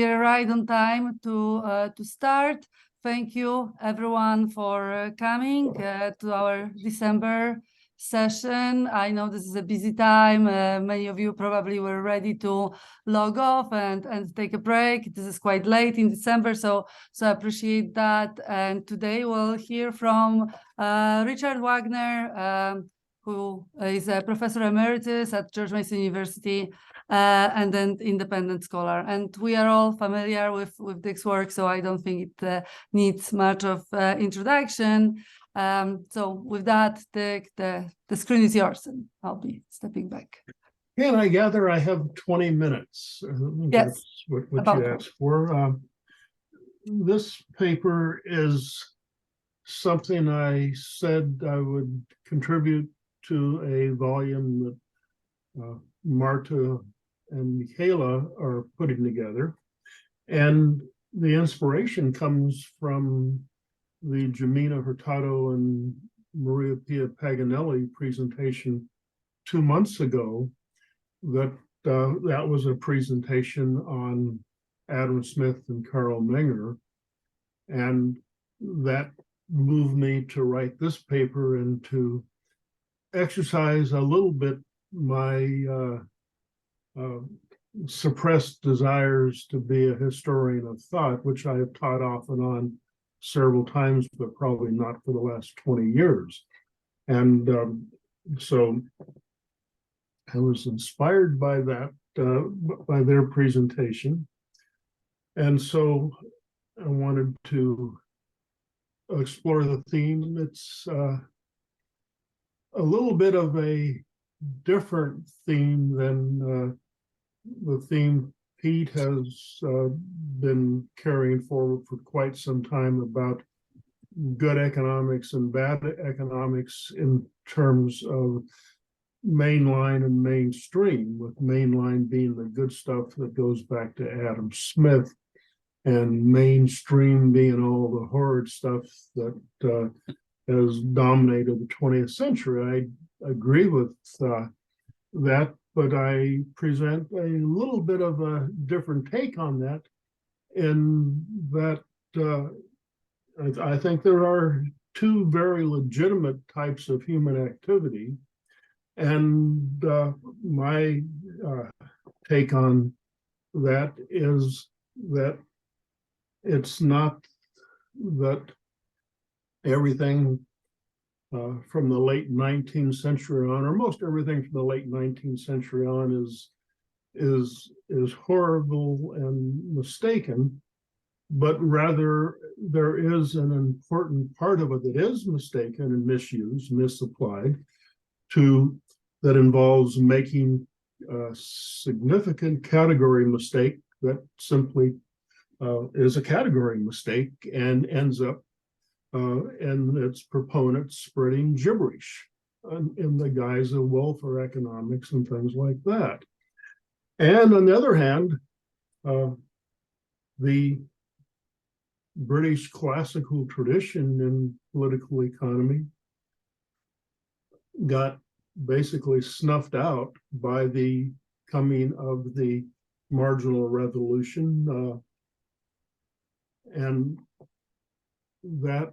we are right on time to start. Thank you, everyone, for coming to our December session. I know this is a busy time. Many of you probably were ready to log off and take a break. This is quite late in December, so I appreciate that. And today we'll hear from Richard Wagner, who is a professor emeritus at George Mason University and an independent scholar. And we are all familiar with Dick's work, so I don't think it needs much of introduction. So with that, Dick, the screen is yours, and I'll be stepping back. And I gather I have 20 minutes. Yes, that's what you asked for. This paper is something I said I would contribute to a volume that Marta and Michaela are putting together. And the inspiration comes from the Jimena Hurtado and Maria Pia Paganelli presentation 2 months ago. That was a presentation on Adam Smith and Carl Menger. And that moved me to write this paper and to exercise a little bit my suppressed desires to be a historian of thought, which I have taught off and on several times, but probably not for the last 20 years. And so I was inspired by that, by their presentation. And so I wanted to explore the theme. It's a little bit of a different theme than the theme Pete has been carrying forward for quite some time about good economics and bad economics in terms of mainline and mainstream, with mainline being the good stuff that goes back to Adam Smith, and mainstream being all the horrid stuff that has dominated the 20th century. I agree with that, but I present a little bit of a different take on that, in that I think there are two very legitimate types of human activity. And my take on that is that it's not that everything from the late 19th century on, or most everything from the late 19th century on, is horrible and mistaken, but rather there is an important part of it that is mistaken and misused, misapplied, that involves making a significant category mistake that simply is a category mistake and ends up and its proponents spreading gibberish in the guise of welfare economics and things like that. And on the other hand, the British classical tradition in political economy got basically snuffed out by the coming of the marginal revolution, and that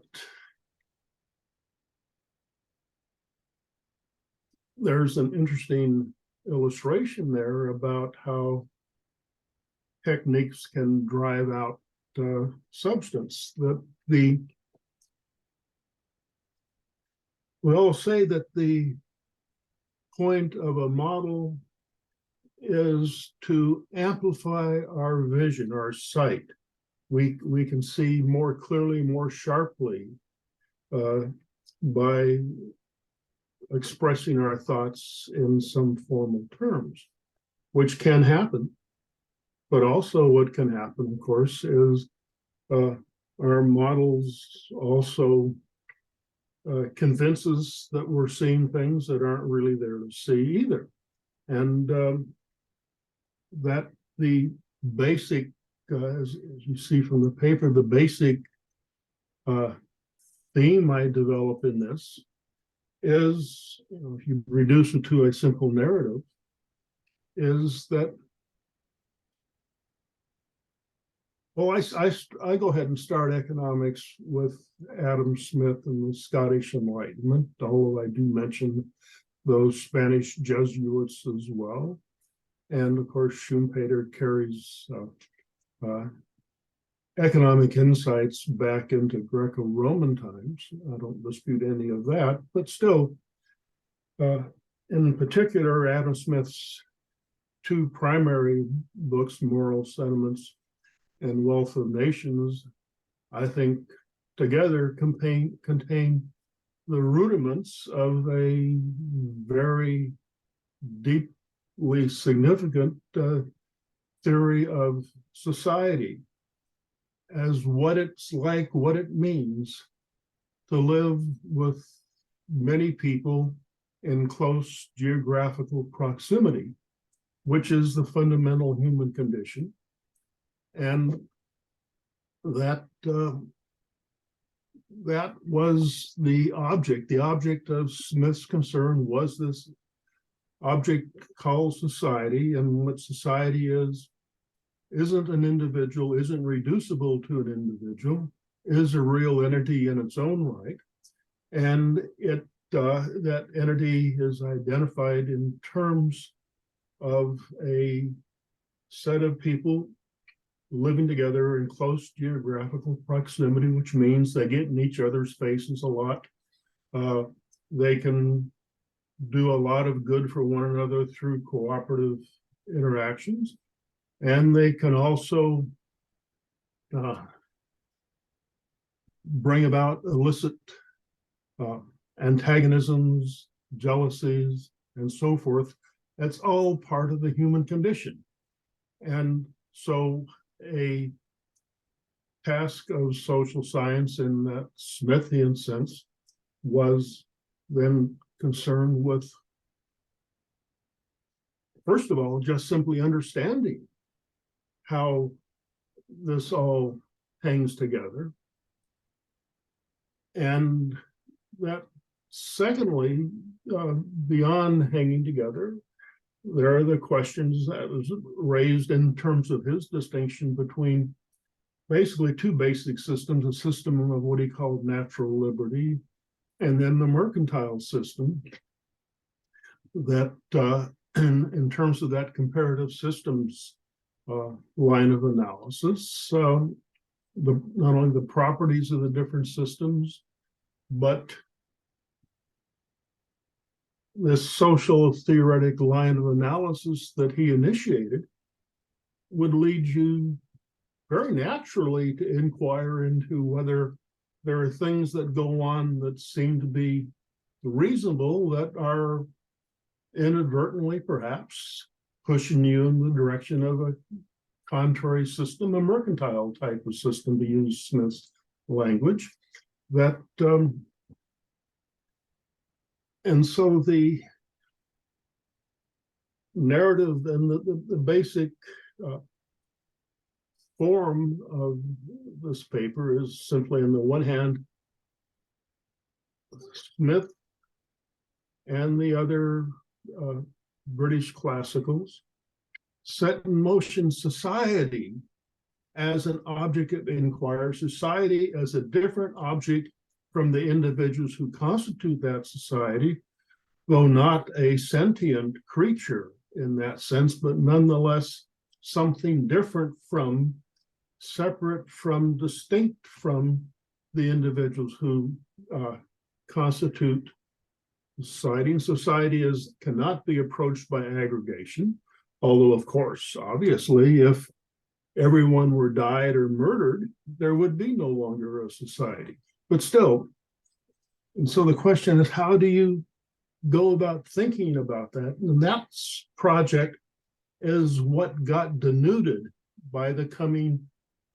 there's an interesting illustration there about how techniques can drive out substance. We'll say that the point of a model is to amplify our vision, our sight. We can see more clearly, more sharply by expressing our thoughts in some formal terms, which can happen. But also what can happen, of course, is our models also convince us that we're seeing things that aren't really there to see either. And that the basic, as you see from the paper, the basic theme I develop in this is, if you reduce it to a simple narrative, is that Well, I go ahead and start economics with Adam Smith and the Scottish Enlightenment, although I do mention those Spanish Jesuits as well. And of course, Schumpeter carries economic insights back into Greco-Roman times. I don't dispute any of that, but still, in particular, Adam Smith's two primary books, Moral Sentiments and Wealth of Nations, I think together contain the rudiments of a very deeply significant theory of society as what it's like, what it means to live with many people in close geographical proximity, which is the fundamental human condition. And that was the object. The object of Smith's concern was this object called society, and what society isn't an individual, isn't reducible to an individual, is a real entity in its own right. And that entity is identified in terms of a set of people living together in close geographical proximity, which means they get in each other's faces a lot. They can do a lot of good for one another through cooperative interactions. And they can also bring about illicit antagonisms, jealousies, and so forth. That's all part of the human condition. And so a task of social science in that Smithian sense was then concerned with, first of all, just simply understanding how this all hangs together. And that secondly, beyond hanging together, there are the questions that was raised in terms of his distinction between basically two basic systems, a system of what he called natural liberty, and then the mercantile system, that in terms of that comparative systems line of analysis, not only the properties of the different systems, but this social theoretic line of analysis that he initiated would lead you very naturally to inquire into whether there are things that go on that seem to be reasonable that are inadvertently perhaps pushing you in the direction of a contrary system, a mercantile type of system, to use Smith's language. And so the narrative and the basic form of this paper is simply, on the one hand, Smith and the other British classicals set in motion society as an object of inquiry, society as a different object from the individuals who constitute that society, though not a sentient creature in that sense, but nonetheless something different from, separate from, distinct from the individuals who constitute society. And society cannot be approached by aggregation, although, of course, obviously, if everyone were died or murdered, there would be no longer a society. But still, and so the question is, how do you go about thinking about that? And that project is what got denuded by the coming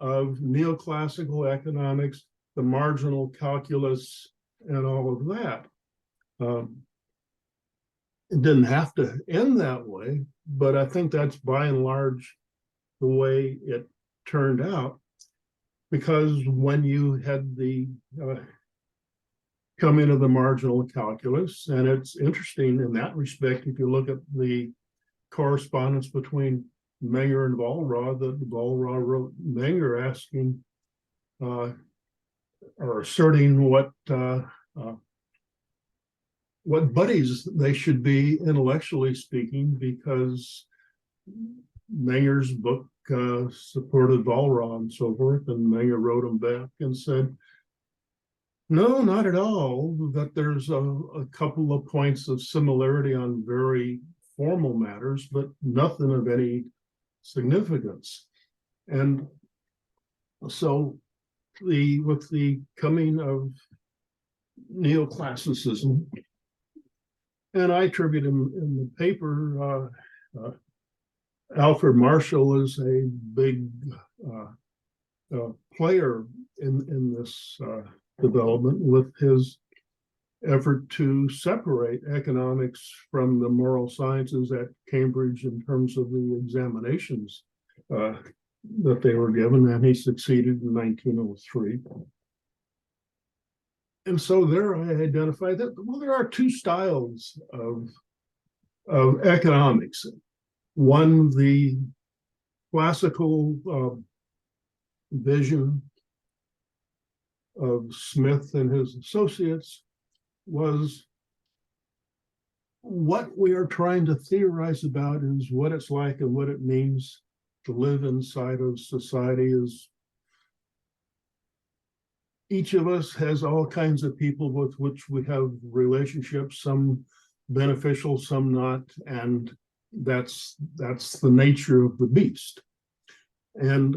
of neoclassical economics, the marginal calculus, and all of that. It didn't have to end that way, but I think that's by and large the way it turned out, because when you had the coming of the marginal calculus, and it's interesting in that respect, if you look at the correspondence between Menger and Walras, that Walras wrote Menger asking or asserting what buddies they should be intellectually speaking, because Menger's book supported Walras and so forth, and Menger wrote him back and said, no, not at all, that there's a couple of points of similarity on very formal matters, but nothing of any significance. And so with the coming of neoclassicism, and I attribute him in the paper, Alfred Marshall is a big player in this development, with his effort to separate economics from the moral sciences at Cambridge in terms of the examinations that they were given, and he succeeded in 1903. And so there I identified that, well, there are two styles of economics. One, the classical vision of Smith and his associates, was what we are trying to theorize about is what it's like and what it means to live inside of society. Is each of us has all kinds of people with which we have relationships, some beneficial, some not, and that's the nature of the beast. And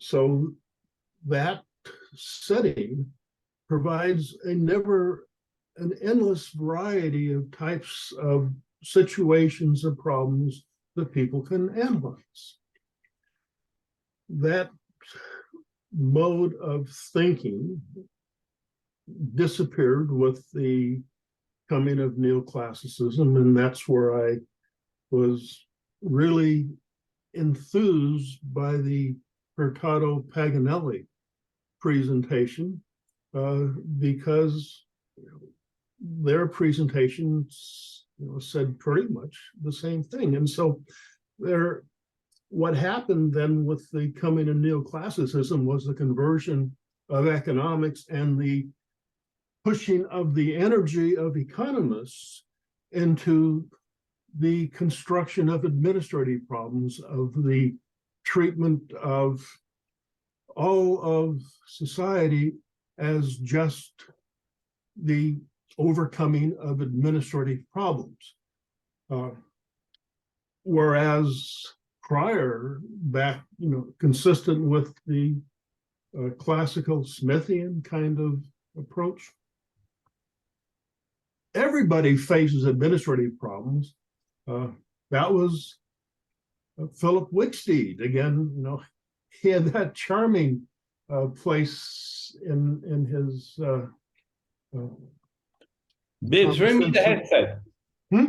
so that setting provides an endless variety of types of situations and problems that people can analyze. That mode of thinking disappeared with the coming of neoclassicism, and that's where I was really enthused by the Hurtado Paganelli presentation, because their presentations said pretty much the same thing. And so what happened then with the coming of neoclassicism was the conversion of economics and the pushing of the energy of economists into the construction of administrative problems, of the treatment of all of society as just the overcoming of administrative problems. Whereas prior, back, consistent with the classical Smithian kind of approach, everybody faces administrative problems. That was Philip Wicksteed. Again, he had that charming place in his Bill, bring me the headset. I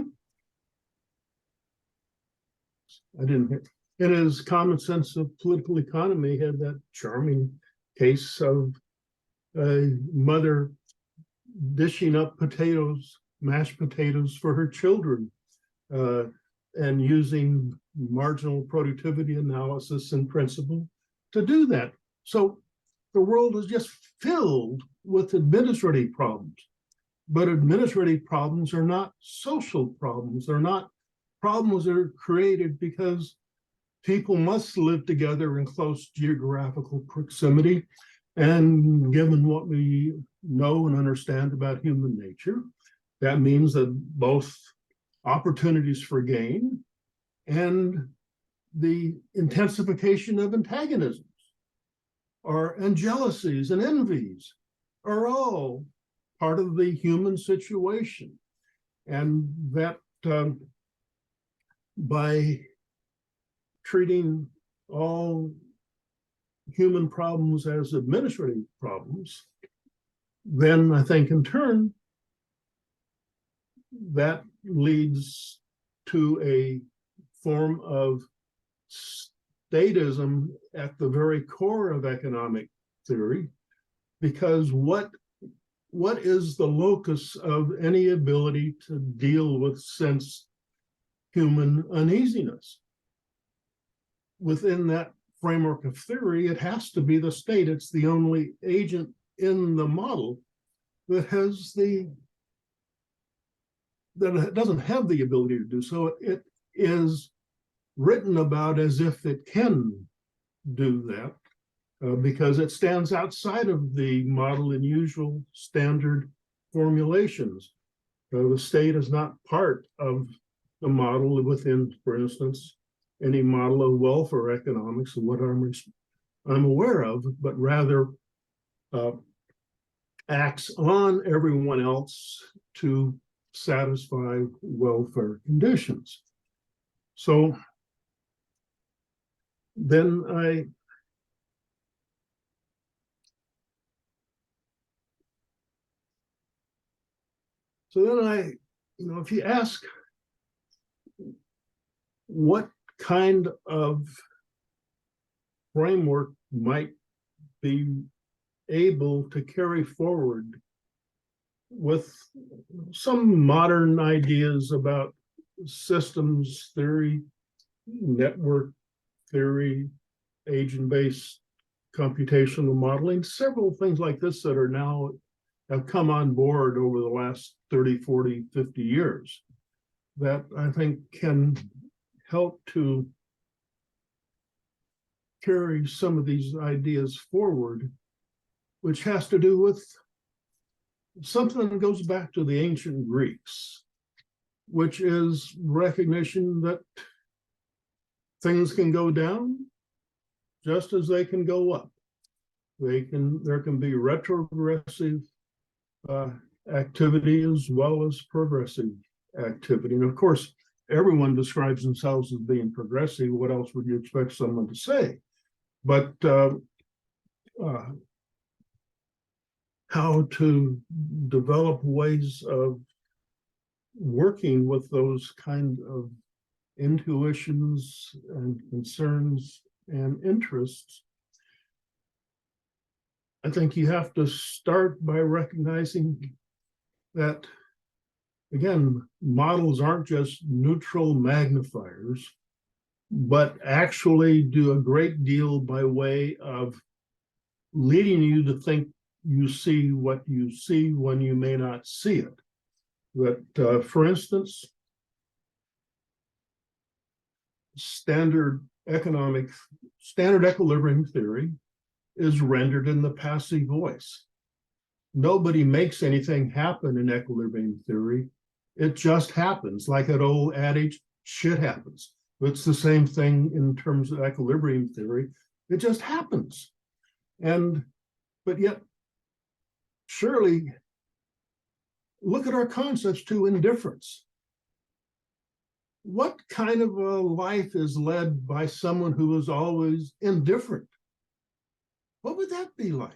didn't hear. In his Common Sense of Political Economy, he had that charming case of a mother dishing up mashed potatoes for her children, and using marginal productivity analysis and principle to do that. So the world is just filled with administrative problems, but administrative problems are not social problems. They're not problems that are created because people must live together in close geographical proximity. And given what we know and understand about human nature, that means that both opportunities for gain and the intensification of antagonisms and jealousies and envies are all part of the human situation. And that by treating all human problems as administrative problems, then I think in turn, that leads to a form of statism at the very core of economic theory, because what is the locus of any ability to deal with sense human uneasiness? within that framework of theory, it has to be the state. It's the only agent in the model that doesn't have the ability to do so. It is written about as if it can do that because it stands outside of the model in usual standard formulations. The state is not part of the model within, for instance, any model of welfare economics of what I'm aware of, but rather acts on everyone else to satisfy welfare conditions. So then if you ask what kind of framework might be able to carry forward with some modern ideas about systems theory, network theory, agent-based computational modeling, several things like this that are now have come on board over the last 30, 40, 50 years that I think can help to carry some of these ideas forward, which has to do with something that goes back to the ancient Greeks, which is recognition that things can go down just as they can go up. There can be retrogressive activity as well as progressive activity. And of course, everyone describes themselves as being progressive. What else would you expect someone to say? But how to develop ways of working with those kind of intuitions and concerns and interests, I think you have to start by recognizing that, again, models aren't just neutral magnifiers, but actually do a great deal by way of leading you to think you see what you see when you may not see it. That, for instance, standard equilibrium theory is rendered in the passive voice. Nobody makes anything happen in equilibrium theory. It just happens. Like that old adage, shit happens. It's the same thing in terms of equilibrium theory. It just happens. But yet, surely, look at our concepts to indifference. What kind of a life is led by someone who is always indifferent? What would that be like?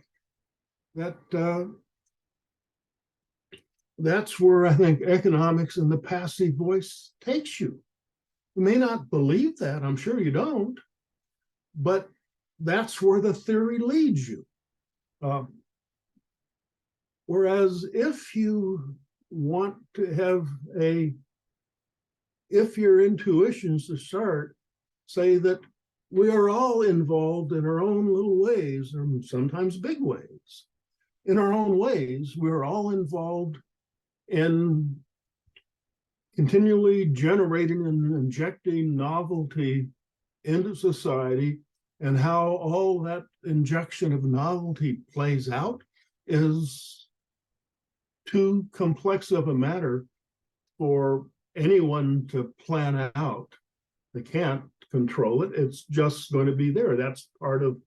That's where I think economics and the passive voice takes you. You may not believe that, I'm sure you don't, but that's where the theory leads you. Whereas if you want to have if your intuitions to start say that we are all involved in our own little ways, and sometimes big ways. In our own ways, we're all involved in continually generating and injecting novelty into society, and how all that injection of novelty plays out is too complex of a matter for anyone to plan out. They can't control it. It's just going to be there. That's part of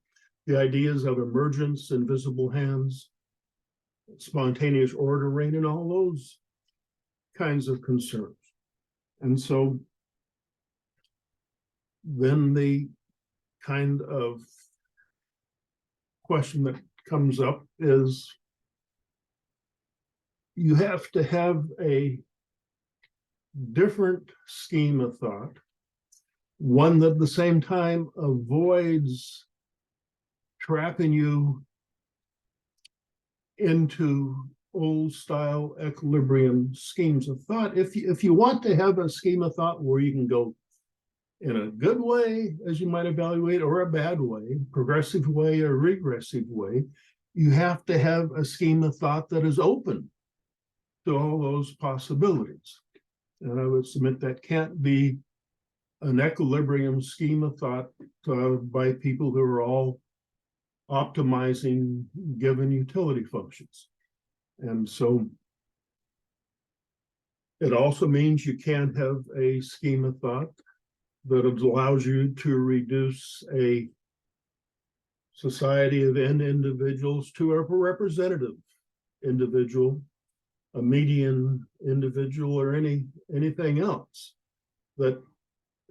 the ideas of emergence, invisible hands, spontaneous ordering, and all those kinds of concerns. And so then the kind of question that comes up is you have to have a different scheme of thought, one that at the same time avoids trapping you into old style equilibrium schemes of thought. If you want to have a scheme of thought where you can go in a good way, as you might evaluate, or a bad way, progressive way or regressive way, you have to have a scheme of thought that is open to all those possibilities. And I would submit that can't be an equilibrium scheme of thought by people who are all optimizing given utility functions. And so it also means you can't have a scheme of thought that allows you to reduce a society of n individuals to a representative individual, a median individual, or anything else. That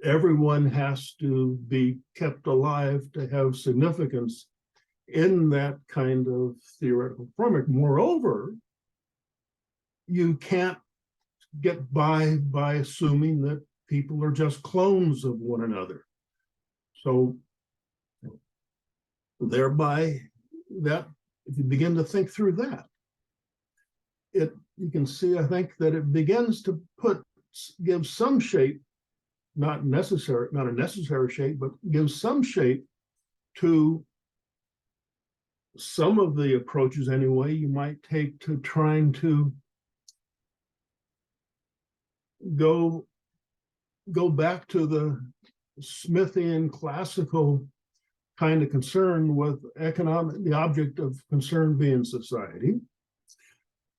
everyone has to be kept alive to have significance in that kind of theoretical framework. Moreover, you can't get by assuming that people are just clones of one another. So thereby, that if you begin to think through that, you can see, I think, that it begins to give some shape, not a necessary shape, but gives some shape to some of the approaches anyway you might take to trying to go back to the Smithian classical kind of concern with the object of concern being society,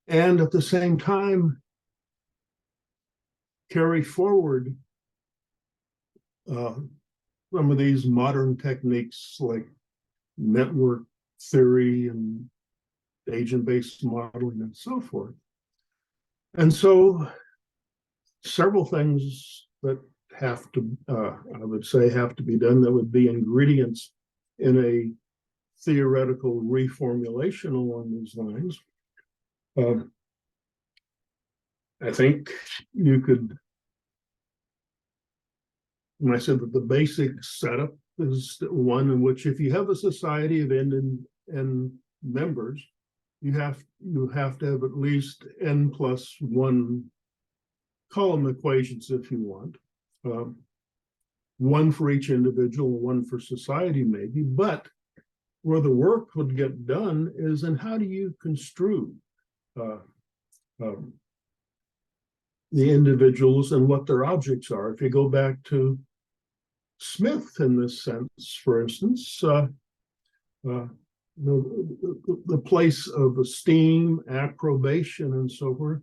and at the same time carry forward some of these modern techniques like network theory and agent-based modeling and so forth. And so several things that have to, I would say, have to be done that would be ingredients in a theoretical reformulation along these lines. I think you could, when I said that the basic setup is one in which if you have a society of n members, you have to have at least n+1 column equations if you want. One for each individual, one for society maybe, but where the work would get done is in how do you construe the individuals and what their objects are. If you go back to Smith in this sense, for instance, the place of esteem, approbation, and so forth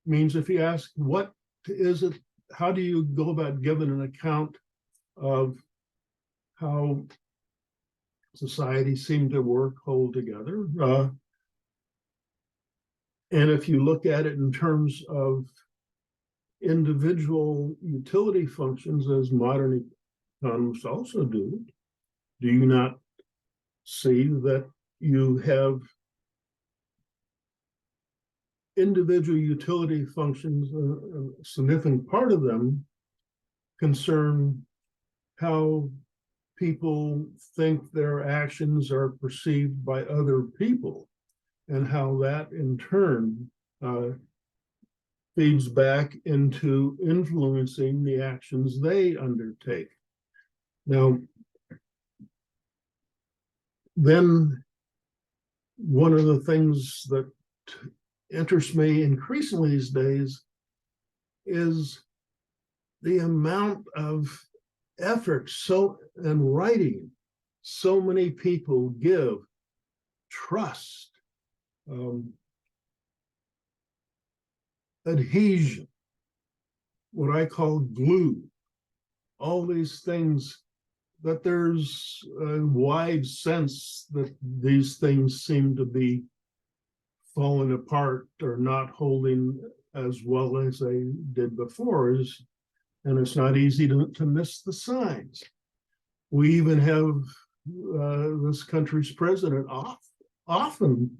means if you ask what is it, how do you go about giving an account of how societies seem to hold together? And if you look at it in terms of individual utility functions, as modern economists also do you not see that you have individual utility functions, a significant part of them concern how people think their actions are perceived by other people, and how that in turn feeds back into influencing the actions they undertake. Now, then one of the things that interests me increasingly these days is the amount of effort and writing so many people give, trust, adhesion, what I call glue, all these things, that there's a wide sense that these things seem to be falling apart or not holding as well as they did before, and it's not easy to miss the signs. We even have this country's president often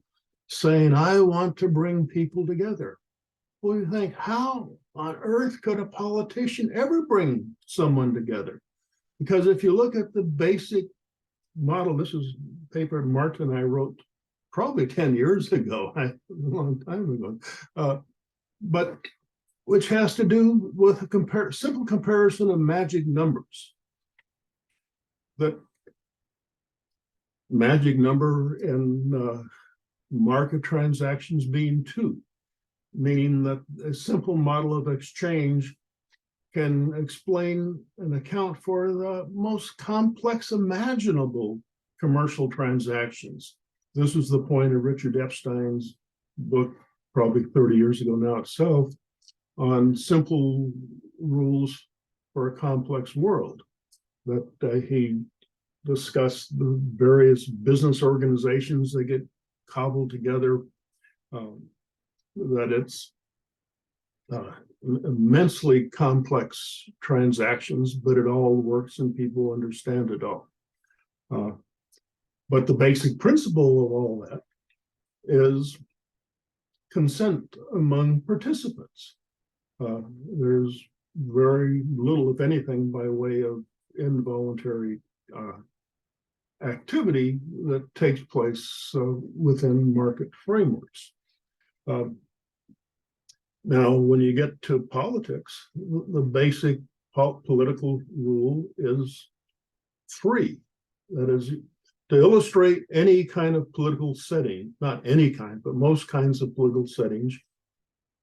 saying, I want to bring people together. Well, you think, how on earth could a politician ever bring someone together? Because if you look at the basic model, this is a paper Martin and I wrote probably 10 years ago, a long time ago. But which has to do with a simple comparison of magic numbers. That magic number in market transactions being 2, meaning that a simple model of exchange can explain and account for the most complex imaginable commercial transactions. This was the point of Richard Epstein's book, probably 30 years ago now itself, on simple rules for a complex world, that he discussed the various business organizations that get cobbled together, that it's immensely complex transactions, but it all works and people understand it all. But the basic principle of all that is consent among participants. There's very little, if anything, by way of involuntary activity that takes place within market frameworks. Now, when you get to politics, the basic political rule is free. That is, to illustrate any kind of political setting, not any kind, but most kinds of political settings,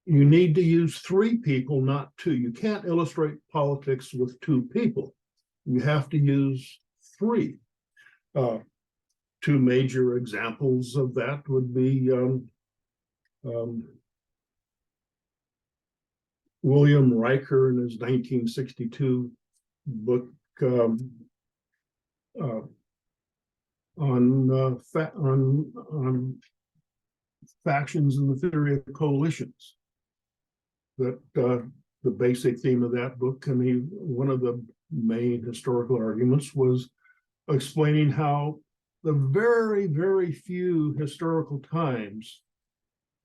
you need to use 3 people, not 2. You can't illustrate politics with 2 people. You have to use 3. 2 major examples of that would be William Riker in his 1962 book on factions and the theory of coalitions. That the basic theme of that book, and one of the main historical arguments was explaining how the very, very few historical times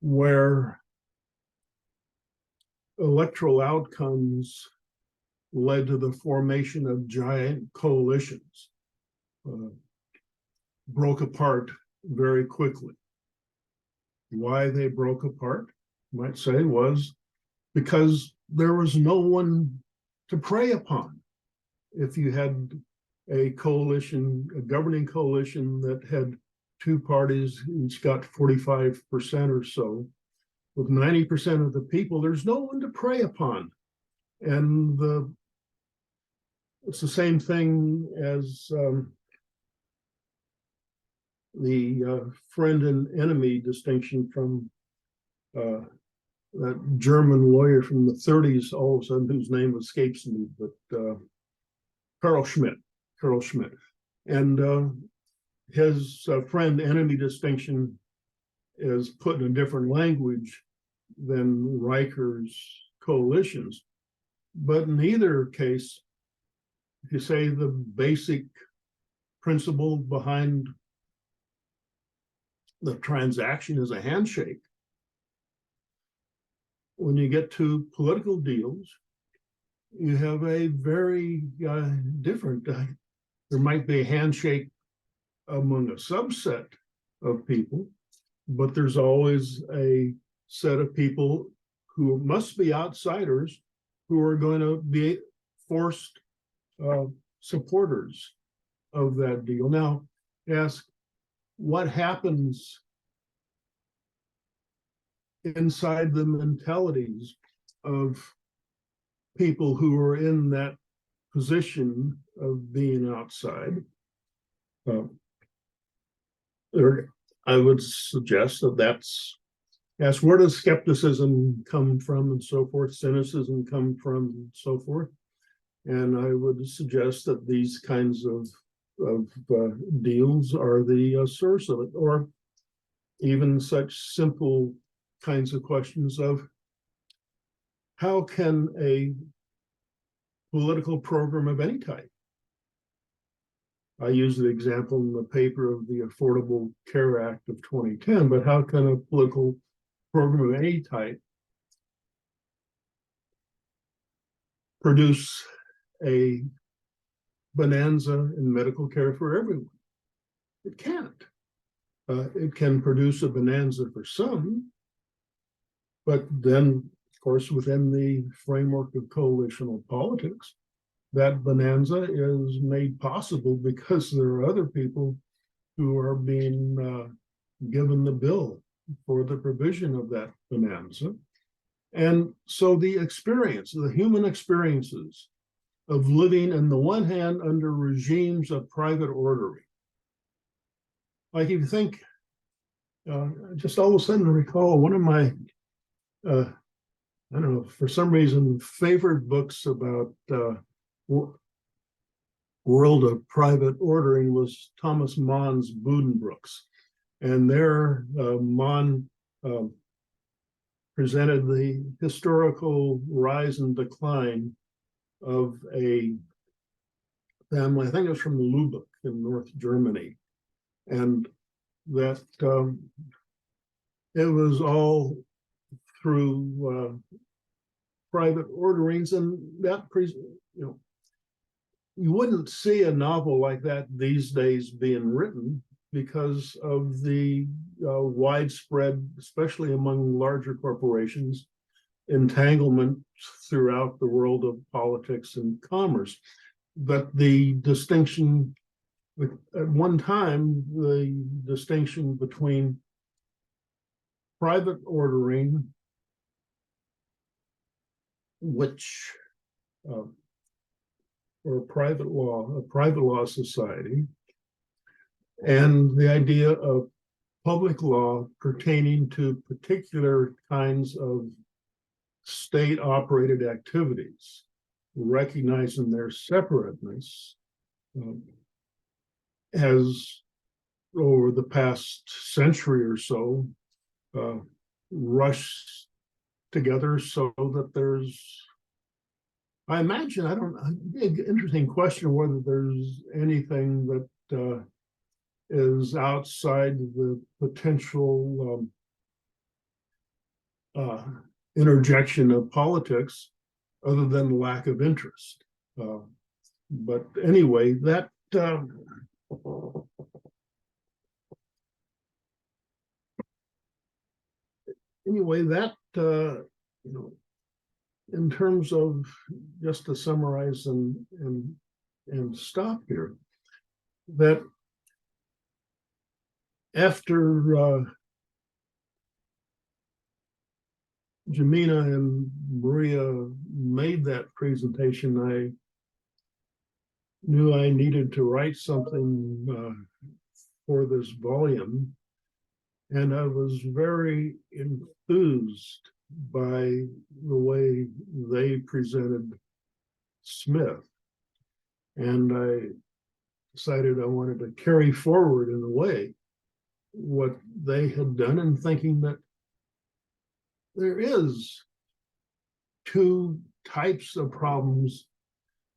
where electoral outcomes led to the formation of giant coalitions broke apart very quickly. Why they broke apart, you might say, was because there was no one to prey upon. If you had a coalition, a governing coalition that had 2 parties, each got 45% or so, with 90% of the people, there's no one to prey upon. And it's the same thing as the friend and enemy distinction from that German lawyer from the 30s, all of a sudden, whose name escapes me, but Carl Schmitt. And his friend enemy distinction is put in a different language than Riker's coalitions. But in either case, if you say the basic principle behind the transaction is a handshake, when you get to political deals, you have a very different, there might be a handshake among a subset of people, but there's always a set of people who must be outsiders who are going to be forced supporters of that deal. Now, ask what happens inside the mentalities of people who are in that position of being outside. I would suggest that's where does skepticism come from and so forth, cynicism come from and so forth. And I would suggest that these kinds of deals are the source of it, or even such simple kinds of questions of how can a political program of any type, I use the example in the paper of the Affordable Care Act of 2010, but how can a political program of any type produce a bonanza in medical care for everyone? It can't. It can produce a bonanza for some, but then, of course, within the framework of coalitional politics, that bonanza is made possible because there are other people who are being given the bill for the provision of that bonanza. And so the experience, the human experiences of living, on the one hand, under regimes of private ordering. Like if you think, just all of a sudden recall one of my, I don't know, for some reason, favorite books about world of private ordering was Thomas Mann's Buddenbrooks. And there, Mann presented the historical rise and decline of a family, I think it was from Lübeck in North Germany, and that it was all through private orderings, and that, you wouldn't see a novel like that these days being written because of the widespread, especially among larger corporations, entanglement throughout the world of politics and commerce. But the distinction, at one time, the distinction between private ordering, which, or private law, a private law society, and the idea of public law pertaining to particular kinds of state-operated activities, recognizing their separateness, has, over the past century or so, rushed together so that there's, I imagine, interesting question whether there's anything that is outside the potential interjection of politics other than lack of interest. But anyway, that in terms of, just to summarize and stop here, that after Jemina and Maria made that presentation, I knew I needed to write something for this volume, and I was very enthused by the way they presented Smith, and I decided I wanted to carry forward, in a way, what they had done, and thinking that there is two types of problems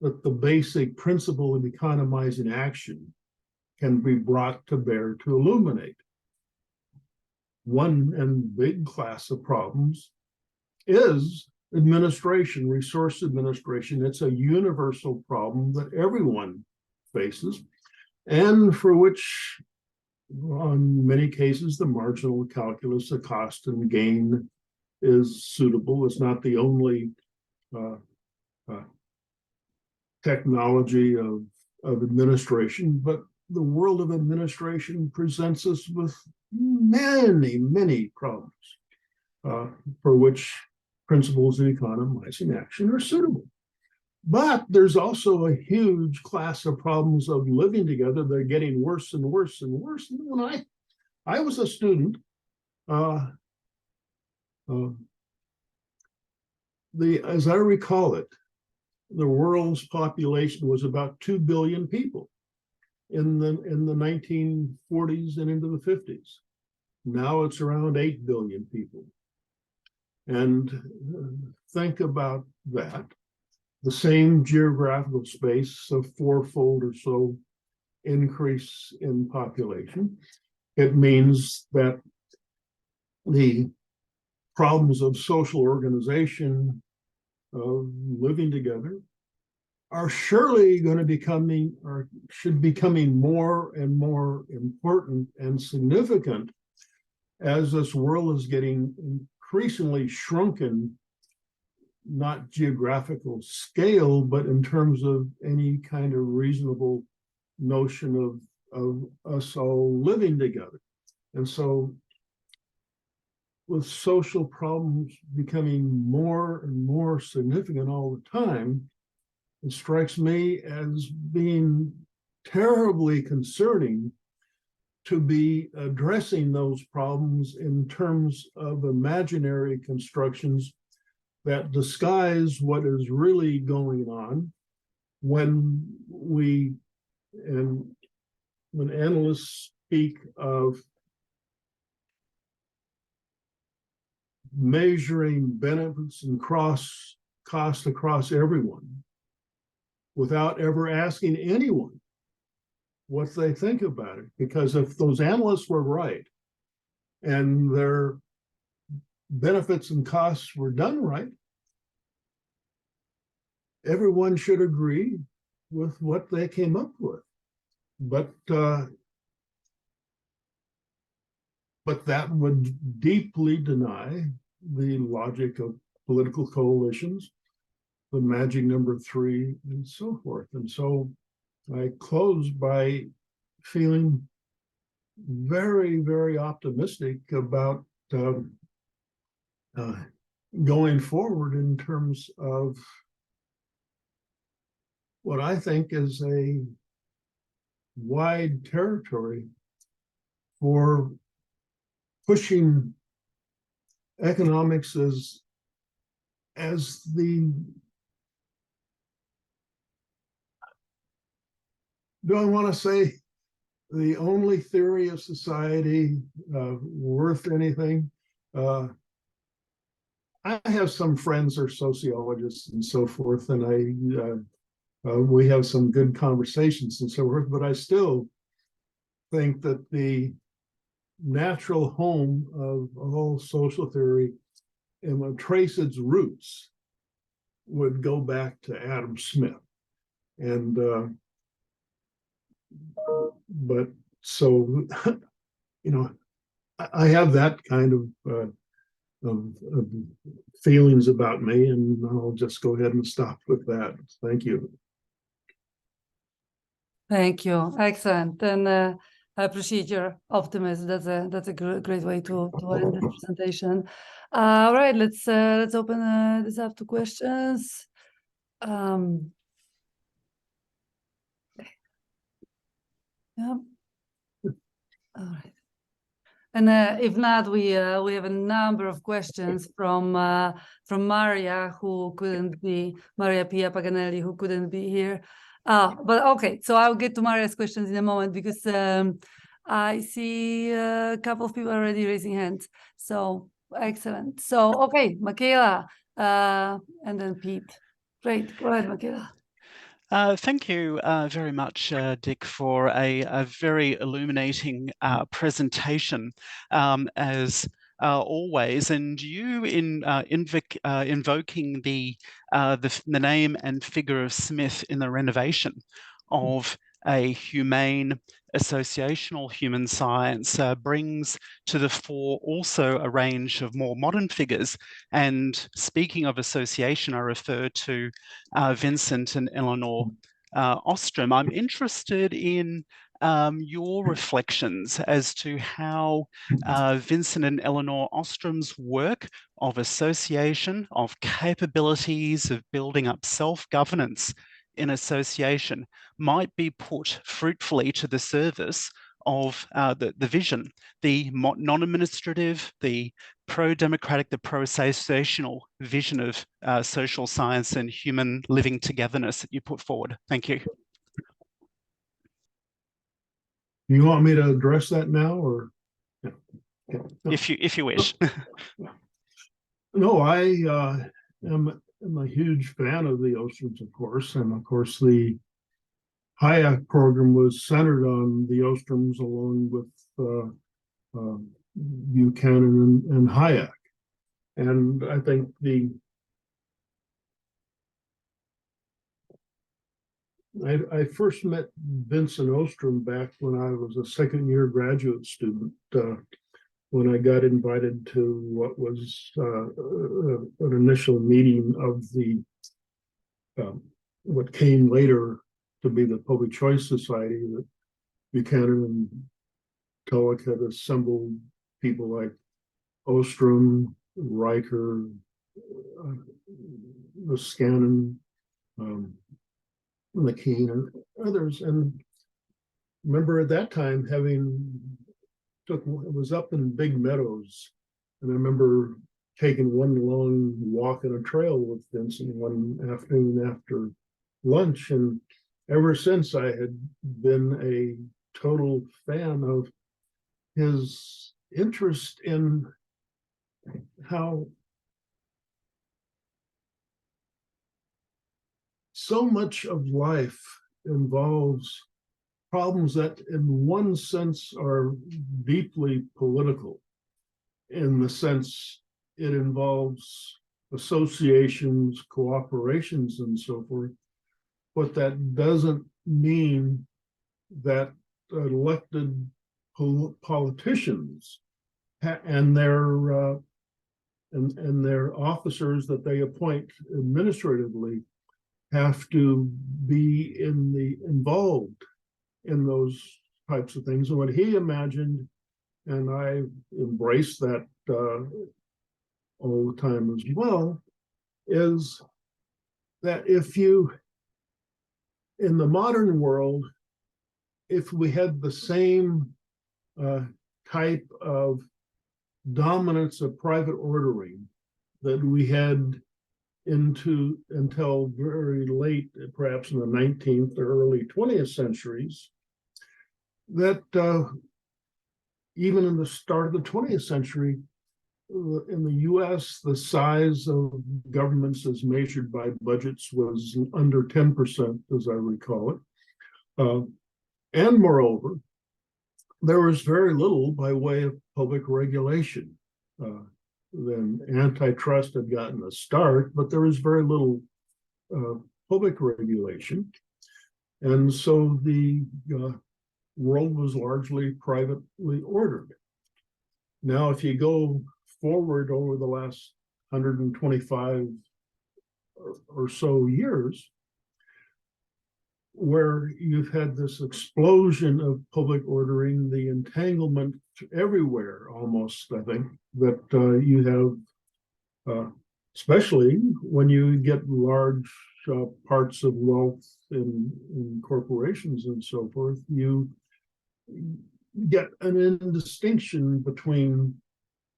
that the basic principle of economizing action can be brought to bear to illuminate. One and big class of problems is administration, resource administration. It's a universal problem that everyone faces, and for which, in many cases, the marginal calculus of cost and gain is suitable. It's not the only technology of administration, but the world of administration presents us with many problems for which principles of economizing action are suitable. But there's also a huge class of problems of living together. They're getting worse and worse and worse. And when I was a student, as I recall it, the world's population was about 2 billion people in the 1940s and into the 50s. Now it's around 8 billion people. And think about that. The same geographical space, a fourfold or so increase in population. It means that the problems of social organization, of living together, are surely going to becoming, or should be becoming, more and more important and significant as this world is getting increasingly shrunken not geographical scale, but in terms of any kind of reasonable notion of us all living together. And so with social problems becoming more and more significant all the time, it strikes me as being terribly concerning to be addressing those problems in terms of imaginary constructions that disguise what is really going on when analysts speak of measuring benefits and cost across everyone without ever asking anyone what they think about it. Because if those analysts were right and their benefits and costs were done right, everyone should agree with what they came up with. But that would deeply deny the logic of political coalitions, the magic number 3, and so forth. And so I close by feeling very, very optimistic about going forward in terms of what I think is a wide territory for pushing economics as the, do I want to say the only theory of society worth anything? I have some friends who are sociologists and so forth, and we have some good conversations and so forth, but I still think that the natural home of all social theory and would trace its roots would go back to Adam Smith. And but so I have that kind of feelings about me, and I'll just go ahead and stop with that. Thank you. Thank you. Excellent. And I appreciate your optimism. That's a great way to end this presentation. All right, let's open this up to questions. Yeah. All right. And if not, we have a number of questions from Maria, who couldn't be, Maria Pia Paganelli, who couldn't be here. But okay, so I'll get to Maria's questions in a moment, because I see a couple of people already raising hands. So excellent. So okay, Michaela, and then Pete. Great, go ahead, Michaela. Thank you very much, Dick, for a very illuminating presentation, as always. And you invoking the name and figure of Smith in the renovation of a humane associational human science brings to the fore also a range of more modern figures. And speaking of association, I refer to Vincent and Eleanor Ostrom. I'm interested in your reflections as to how Vincent and Eleanor Ostrom's work of association, of capabilities of building up self-governance in association might be put fruitfully to the service of the vision, the non-administrative, the pro-democratic, the pro-associational vision of social science and human living togetherness that you put forward. Thank you. You want me to address that now, or? Yeah. Okay. No. If you wish. No, I am a huge fan of the Ostroms, of course, and of course the Hayek program was centered on the Ostroms along with Buchanan and Hayek. And I think I first met Vincent Ostrom back when I was a second-year graduate student when I got invited to what was an initial meeting of the what came later to be the Public Choice Society, that Buchanan and Tulloch had assembled people like Ostrom, Riker, Scannon, McKean, and others. And remember at that time it was up in Big Meadows, and I remember taking one long walk on a trail with Vincent one afternoon after lunch, and ever since I had been a total fan of his interest in how so much of life involves problems that in one sense are deeply political, in the sense it involves associations, cooperations, and so forth. But that doesn't mean that elected politicians and their officers that they appoint administratively have to be involved in those types of things. And what he imagined, and I embrace that all the time as well, is that in the modern world, if we had the same type of dominance of private ordering that we had until very late, perhaps in the 19th or early 20th centuries, that even in the start of the 20th century, in the US, the size of governments as measured by budgets was under 10%, as I recall it. And moreover, there was very little by way of public regulation. Then antitrust had gotten a start, but there was very little public regulation. And so the world was largely privately ordered. Now, if you go forward over the last 125 or so years, where you've had this explosion of public ordering, the entanglement everywhere almost, I think, that you have, especially when you get large parts of wealth in corporations and so forth, you get an indistinction between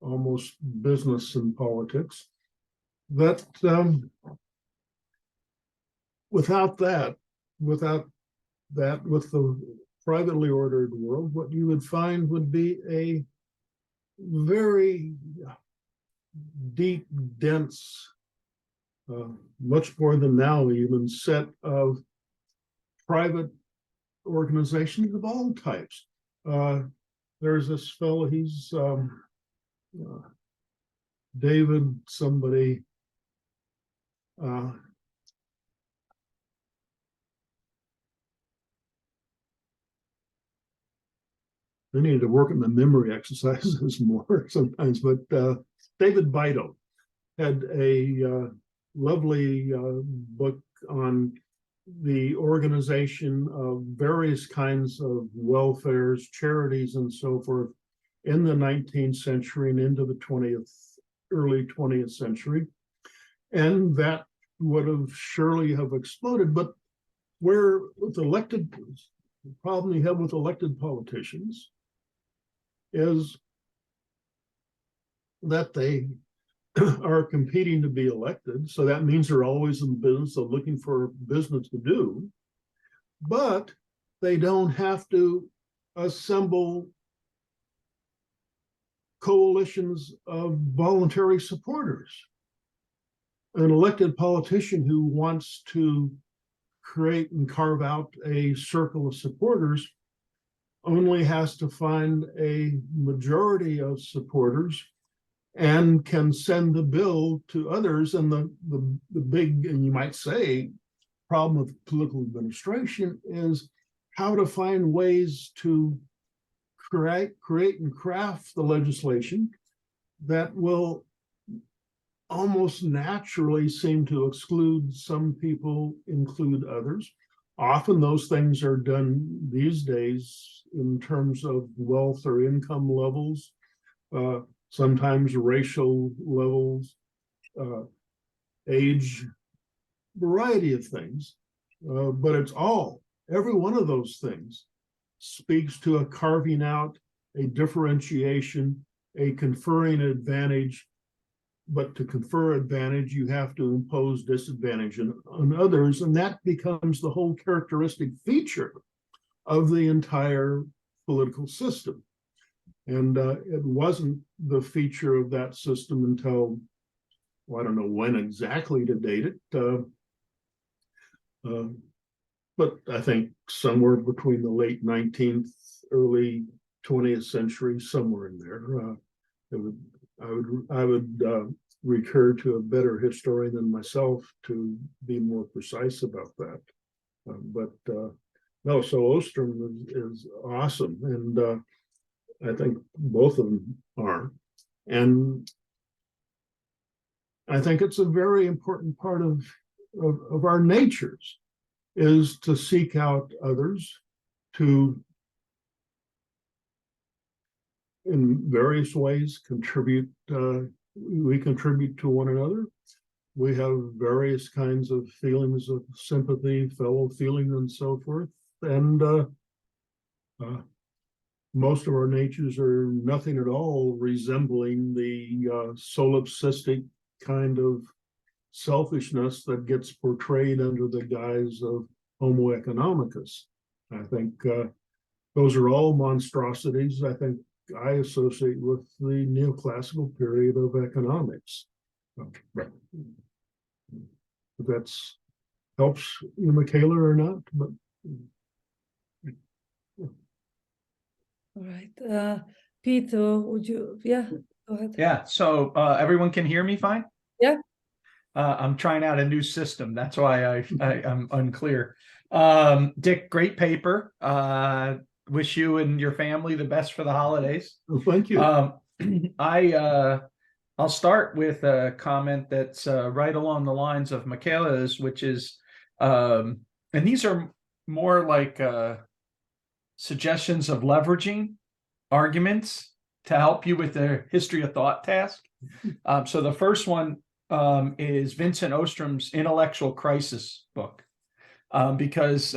almost business and politics. That with the privately ordered world, what you would find would be a very deep, dense, much more than now even, set of private organizations of all types. There's this fellow, he's David somebody, I need to work on the memory exercises more sometimes, but David Bido had a lovely book on the organization of various kinds of welfares, charities, and so forth in the 19th century and into the early 20th century. And that would have surely have exploded, but where with the problem you have with elected politicians is that they are competing to be elected. So that means they're always in the business of looking for business to do, but they don't have to assemble coalitions of voluntary supporters. An elected politician who wants to create and carve out a circle of supporters only has to find a majority of supporters and can send the bill to others. And the big, and you might say, problem of political administration is how to find ways to create and craft the legislation that will almost naturally seem to exclude some people, include others. Often those things are done these days in terms of wealth or income levels, sometimes racial levels, age, variety of things. But it's every one of those things speaks to a carving out, a differentiation, a conferring advantage. But to confer advantage, you have to impose disadvantage on others, and that becomes the whole characteristic feature of the entire political system. And it wasn't the feature of that system until, well, I don't know when exactly to date it, but I think somewhere between the late 19th, early 20th century, somewhere in there. I would recur to a better historian than myself to be more precise about that. No, so Ostrom is awesome, and I think both of them are. And I think it's a very important part of our natures is to seek out others, to in various ways contribute. We contribute to one another. We have various kinds of feelings of sympathy, fellow feeling, and so forth. And most of our natures are nothing at all resembling the solipsistic kind of selfishness that gets portrayed under the guise of Homo economicus. I think those are all monstrosities. I think I associate with the neoclassical period of economics. If that's helps you, Michaela, or not, but All right. Peter, would you, go ahead. Yeah, so everyone can hear me fine? Yeah. I'm trying out a new system. That's why I'm unclear. Dick, great paper. Wish you and your family the best for the holidays. well, thank you. I'll start with a comment that's right along the lines of Michaela's, which is, and these are more like suggestions of leveraging arguments to help you with the history of thought task. So the first one is Vincent Ostrom's Intellectual Crisis book, because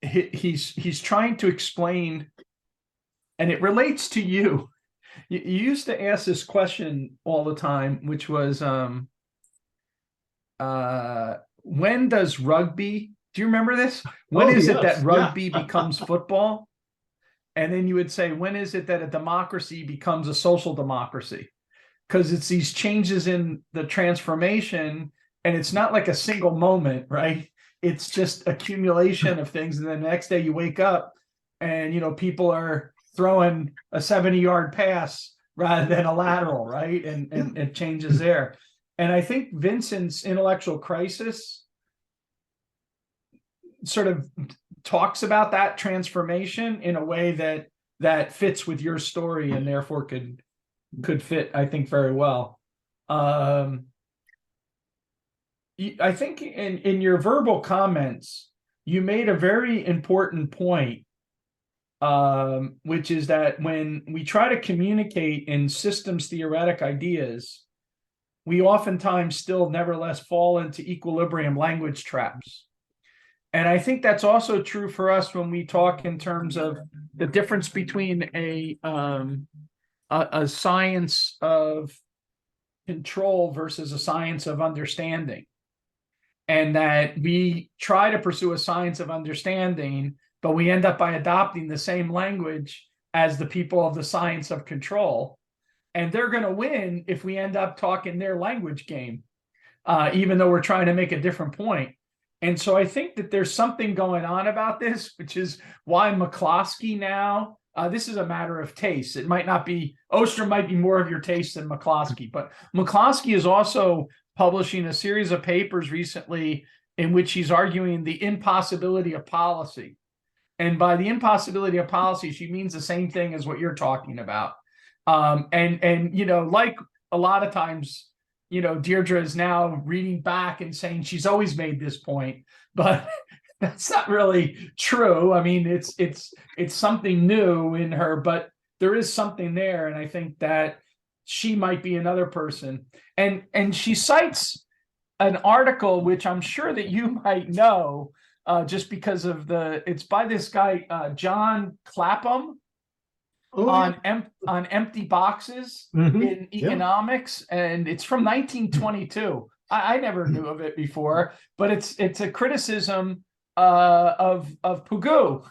he's trying to explain, and it relates to you. You used to ask this question all the time, which was, when does rugby, do you remember this? When is it that rugby becomes football? And then you would say, when is it that a democracy becomes a social democracy? Because it's these changes in the transformation, and it's not like a single moment, right? It's just accumulation of things. And then the next day you wake up and, people are throwing a 70-yard pass rather than a lateral, right? And it changes there. And I think Vincent's Intellectual Crisis sort of talks about that transformation in a way that fits with your story and therefore could fit, I think, very well. I think in your verbal comments, you made a very important point, which is that when we try to communicate in systems theoretic ideas, we oftentimes still nevertheless fall into equilibrium language traps. And I think that's also true for us when we talk in terms of the difference between a science of control versus a science of understanding. And that we try to pursue a science of understanding, but we end up by adopting the same language as the people of the science of control. And they're going to win if we end up talking their language game, even though we're trying to make a different point. And so I think that there's something going on about this, which is why McCloskey now, this is a matter of taste. It might not be, Ostrom might be more of your taste than McCloskey, but McCloskey is also publishing a series of papers recently in which he's arguing the impossibility of policy. And by the impossibility of policy, she means the same thing as what you're talking about. And you know, like a lot of times, you know, Deirdre is now reading back and saying she's always made this point, but that's not really true. I mean, it's something new in her, but there is something there, and I think that she might be another person. And she cites an article which I'm sure that you might know, just because of it's by this guy John Clapham. Oh, on empty boxes in economics, and it's from 1922. I never knew of it before, but it's a criticism of Pugou,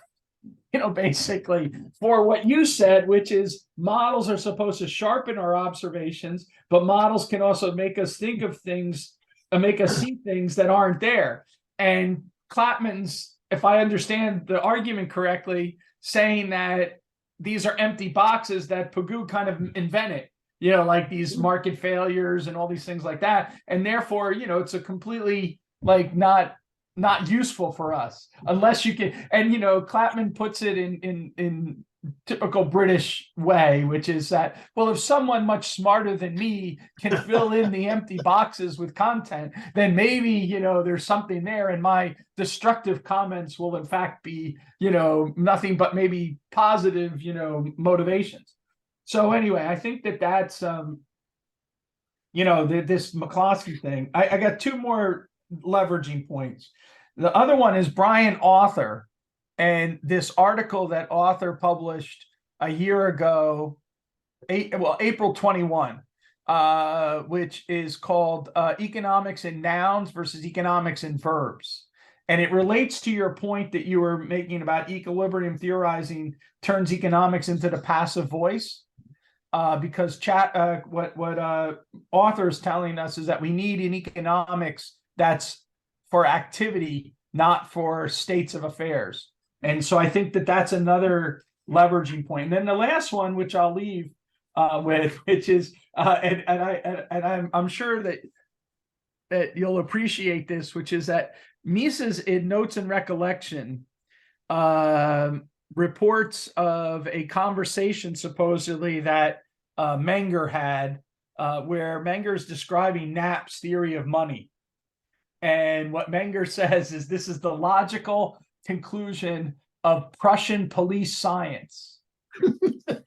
you know, basically for what you said, which is models are supposed to sharpen our observations, but models can also make us think of things and make us see things that aren't there. And Clapman's, if I understand the argument correctly, saying that these are empty boxes that Pugou kind of invented, you know, like these market failures and all these things like that. And therefore, you know, it's a completely like not useful for us unless you can. And, you know, Clapman puts it in typical British way, which is that, well, if someone much smarter than me can fill in the empty boxes with content, then maybe, you know, there's something there, and my destructive comments will in fact be, you know, nothing but maybe positive, you know, motivations. So anyway, I think that that's you know, this McCloskey thing. I got two more leveraging points. The other one is Brian Author, and this article that Author published a year ago, April 21, which is called Economics in Nouns versus Economics in Verbs. And it relates to your point that you were making about equilibrium theorizing turns economics into the passive voice. Because what Author is telling us is that we need an economics that's for activity, not for states of affairs. And so I think that that's another leveraging point. And then the last one, which I'll leave with, which is, I'm sure that you'll appreciate this, which is that Mises in Notes and Recollection reports of a conversation supposedly that Menger had, where Menger is describing Knapp's theory of money. And what Menger says is this is the logical conclusion of Prussian police science.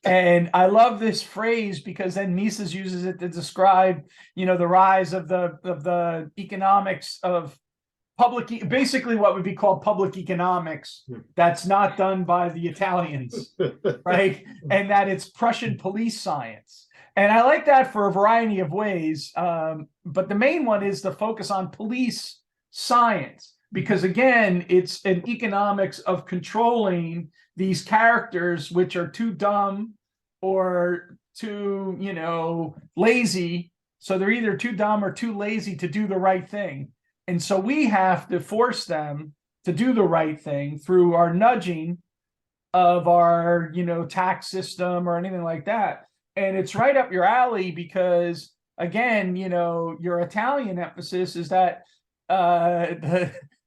And I love this phrase because then Mises uses it to describe, you know, the rise of the economics of basically what would be called public economics that's not done by the Italians, right? And that it's Prussian police science. And I like that for a variety of ways. But the main one is the focus on police science, because again, it's an economics of controlling these characters which are too dumb or too, you know, lazy. So they're either too dumb or too lazy to do the right thing. And so we have to force them to do the right thing through our nudging of our, you know, tax system or anything like that. And it's right up your alley because, again, you know, your Italian emphasis is that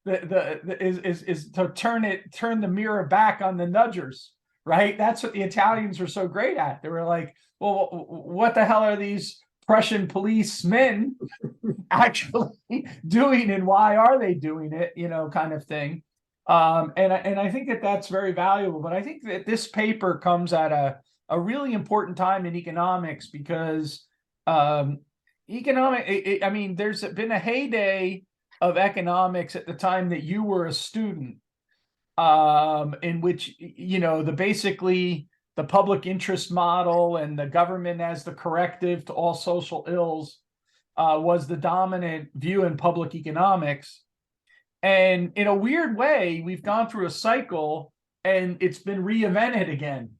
is to turn the mirror back on the nudgers, right? That's what the Italians were so great at. They were like, well, what the hell are these Prussian policemen actually doing, and why are they doing it, you know, kind of thing. And I think that that's very valuable. But I think that this paper comes at a really important time in economics because I mean, there's been a heyday of economics at the time that you were a student, in which, you know, basically the public interest model and the government as the corrective to all social ills was the dominant view in public economics. And in a weird way, we've gone through a cycle and it's been reinvented again.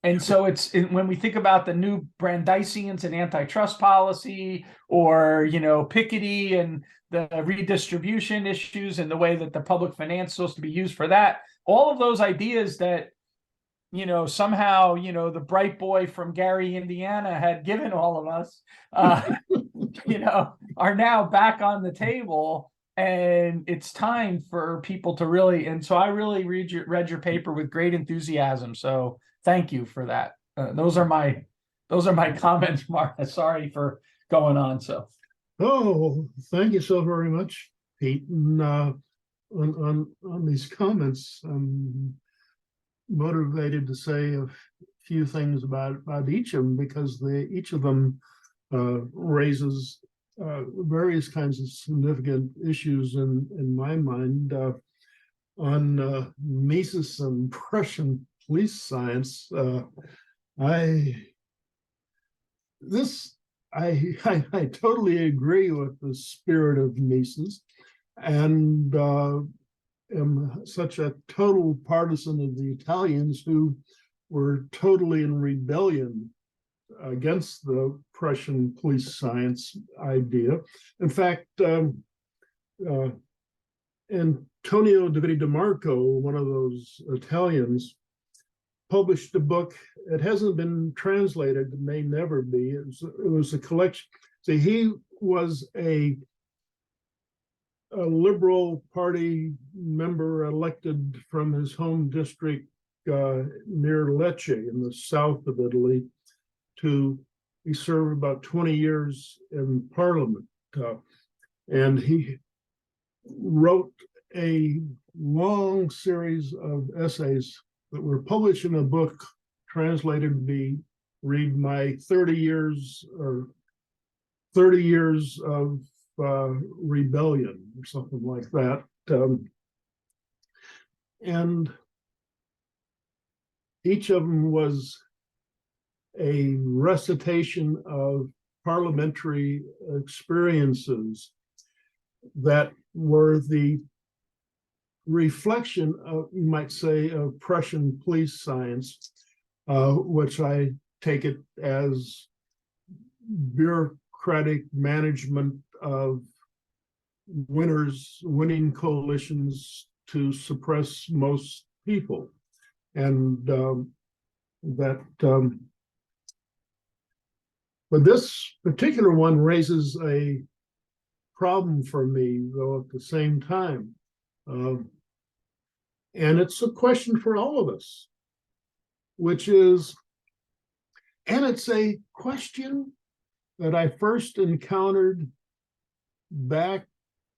And so when we think about the new Brandeisians and antitrust policy, or, you know, Piketty and the redistribution issues and the way that the public finance is supposed to be used for that, all of those ideas that, you know, somehow, you know, the bright boy from Gary, Indiana had given all of us, you know, are now back on the table. and it's time for people to really, and so I really read your paper with great enthusiasm. So thank you for that. Those are my comments, Martha. Sorry for going on. So Oh, thank you so very much, Pete. And on these comments, I'm motivated to say a few things about each of them, because each of them raises various kinds of significant issues in my mind. On Mises and Prussian police science, I totally agree with the spirit of Mises, and am such a total partisan of the Italians, who were totally in rebellion against the Prussian police science idea. In fact, Antonio de Vita DeMarco, one of those Italians, published a book. It hasn't been translated, it may never be. It was a collection. So he was a Liberal Party member elected from his home district near Lecce in the south of Italy. He served about 20 years in Parliament, and he wrote a long series of essays that were published in a book translated to read my 30 years of rebellion, or something like that. And each of them was a recitation of parliamentary experiences that were the reflection of, you might say, of Prussian police science, which I take it as bureaucratic management of winning coalitions to suppress most people. And but this particular one raises a problem for me, though, at the same time. And it's a question for all of us, which is, and it's a question that I first encountered back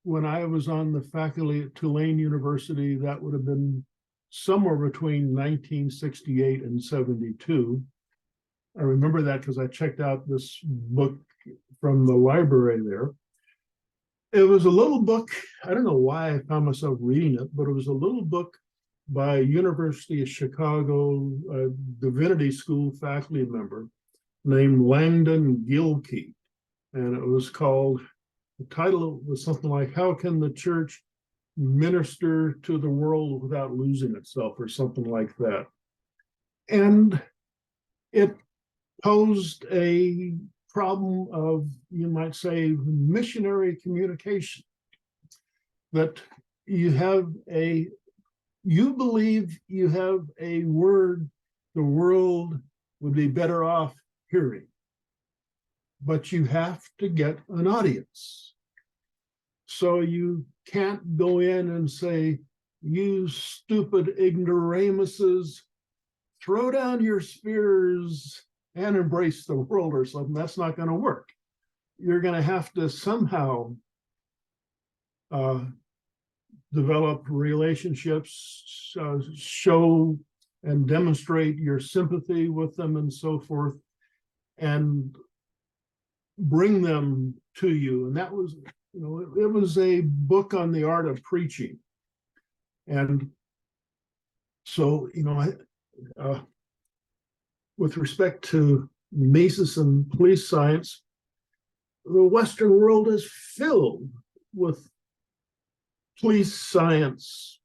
when I was on the faculty at Tulane University. That would have been somewhere between 1968 and 72. I remember that because I checked out this book from the library there. It was a little book. I don't know why I found myself reading it, but it was a little book by University of Chicago Divinity School faculty member named Langdon Gilkey. And it was called, the title was something like, "How Can the Church Minister to the World Without Losing Itself?" or something like that. And it posed a problem of, you might say, missionary communication. That you believe you have a word the world would be better off hearing, but you have to get an audience. So you can't go in and say, "You stupid ignoramuses, throw down your spears and embrace the world," or something. That's not going to work. You're going to have to somehow develop relationships, show and demonstrate your sympathy with them and so forth, and bring them to you. And that was, it was a book on the art of preaching. And so, with respect to Mises and police science, the Western world is filled with police science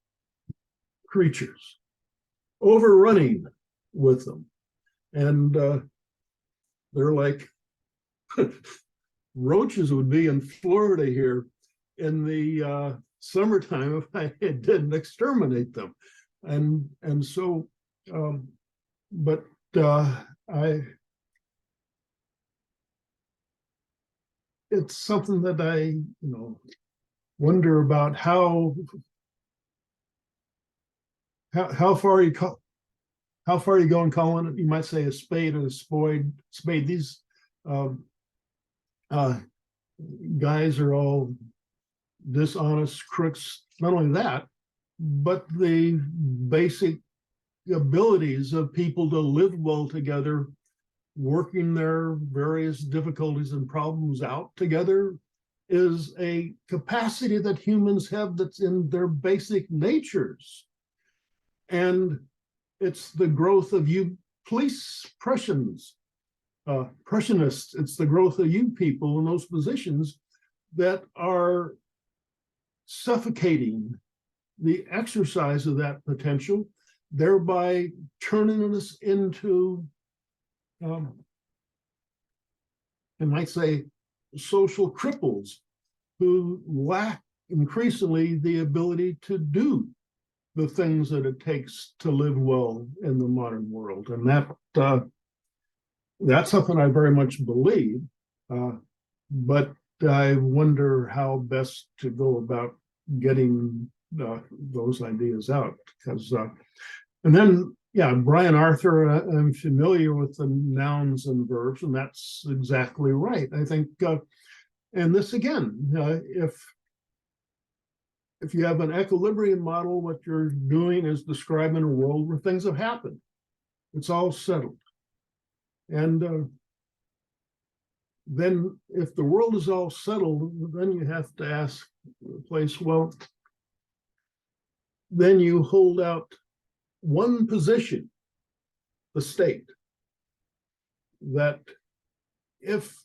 creatures, overrunning with them. And they're like roaches would be in Florida here in the summertime if I didn't exterminate them. And so, but it's something that I, wonder about how far you how far are you going, Colin? You might say a spade and a spade. These guys are all dishonest crooks. Not only that, but the basic abilities of people to live well together, working their various difficulties and problems out together, is a capacity that humans have that's in their basic natures. And it's the growth of you Prussianists. It's the growth of you people in those positions that are suffocating the exercise of that potential, thereby turning us into, I might say, social cripples who lack increasingly the ability to do the things that it takes to live well in the modern world. And that's something I very much believe, but I wonder how best to go about getting those ideas out. Because, and then, yeah, Brian Arthur, I'm familiar with the nouns and verbs, and that's exactly right. I think, and this again, if you have an equilibrium model, what you're doing is describing a world where things have happened. It's all settled. And then if the world is all settled, then you have to ask the place, well, then you hold out one position, the state, that if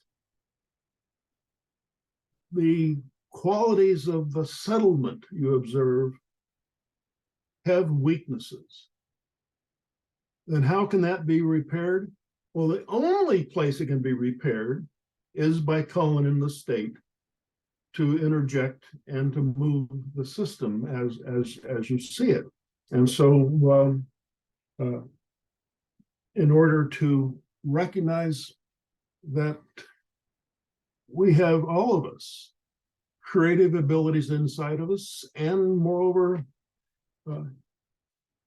the qualities of the settlement you observe have weaknesses, then how can that be repaired? Well, the only place it can be repaired is by calling in the state to interject and to move the system as you see it. And so in order to recognize that we have, all of us, creative abilities inside of us, and moreover,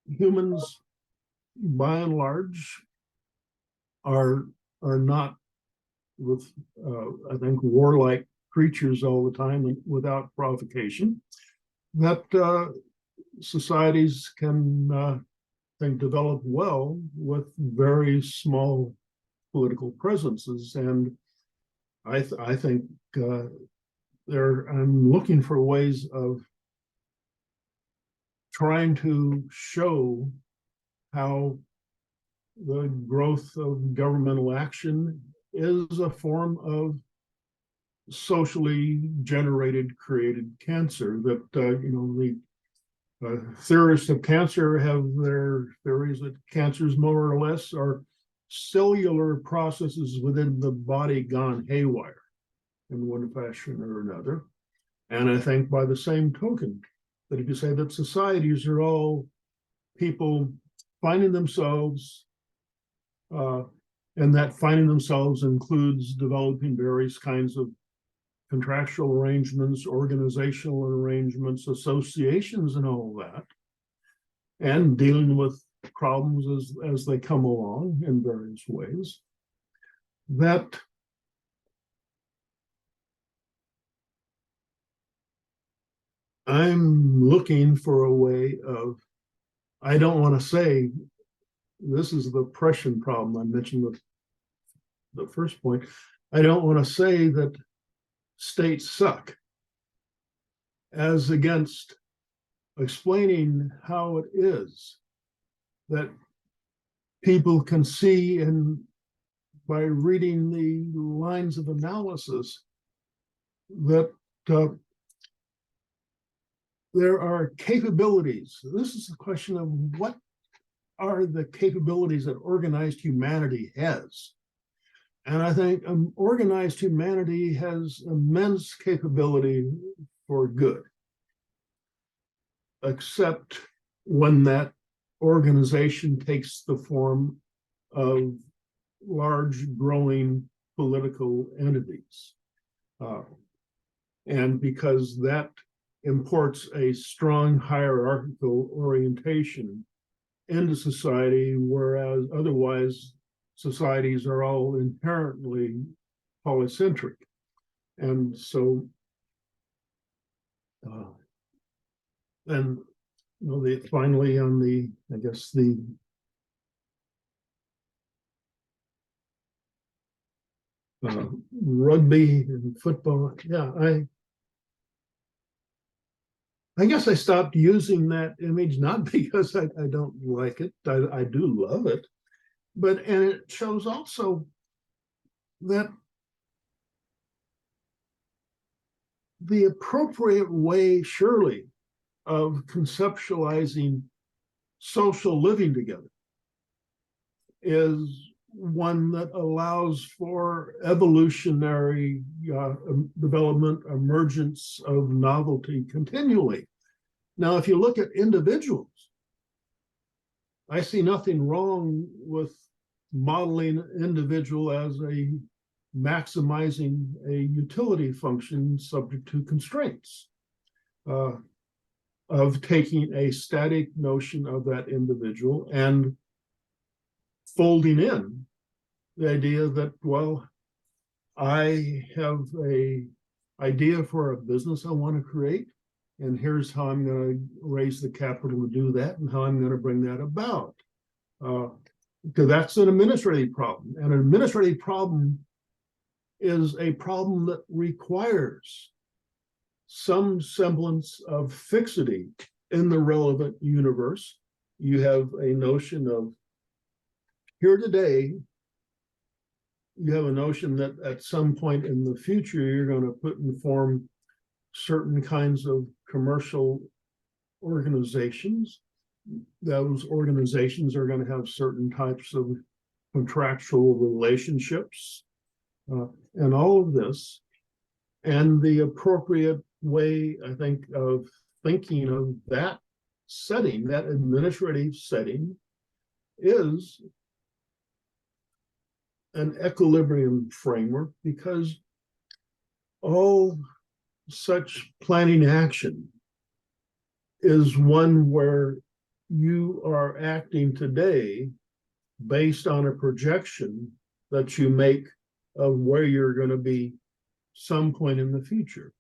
humans by and large are not with I think warlike creatures all the time and without provocation, that societies can develop well with very small political presences. And I think I'm looking for ways of trying to show how the growth of governmental action is a form of socially generated, created cancer. That the theorists of cancer have their theories that cancers more or less are cellular processes within the body gone haywire in one fashion or another. And I think by the same token, that if you say that societies are all people finding themselves, and that finding themselves includes developing various kinds of contractual arrangements, organizational arrangements, associations, and all that, and dealing with problems as they come along in various ways, that I'm looking for a way of, I don't want to say this is the Prussian problem I mentioned with the first point. I don't want to say that states suck, as against explaining how it is that people can see, and by reading the lines of analysis, that there are capabilities. This is a question of what are the capabilities that organized humanity has. And I think organized humanity has immense capability for good, except when that organization takes the form of large growing political entities. And because that imports a strong hierarchical orientation into society, whereas otherwise societies are all inherently polycentric. And so, and you know, finally on the, I guess the rugby and football, yeah, I guess I stopped using that image, not because I don't like it, I do love it, but, and it shows also that the appropriate way, surely, of conceptualizing social living together is one that allows for evolutionary development, emergence of novelty continually. Now, if you look at individuals, I see nothing wrong with modeling an individual as a maximizing a utility function subject to constraints, of taking a static notion of that individual and folding in the idea that, well, I have a idea for a business I want to create, and here's how I'm going to raise the capital to do that and how I'm going to bring that about. Because that's an administrative problem. And an administrative problem is a problem that requires some semblance of fixity in the relevant universe. You have a notion of here today, you have a notion that at some point in the future, you're going to put and form certain kinds of commercial organizations. Those organizations are going to have certain types of contractual relationships, and all of this. And the appropriate way, I think, of thinking of that setting, that administrative setting, is an equilibrium framework, because all such planning action is one where you are acting today based on a projection that you make of where you're going to be some point in the future.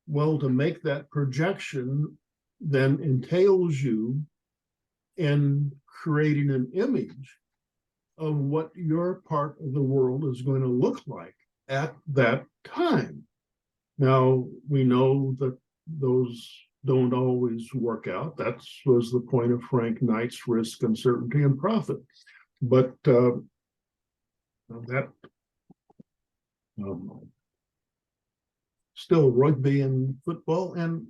Well, to make that projection then entails you in creating an image of what your part of the world is going to look like at that time. Now, we know that those don't always work out. That was the point of Frank Knight's Risk, Uncertainty, and Profit. But still rugby and football, and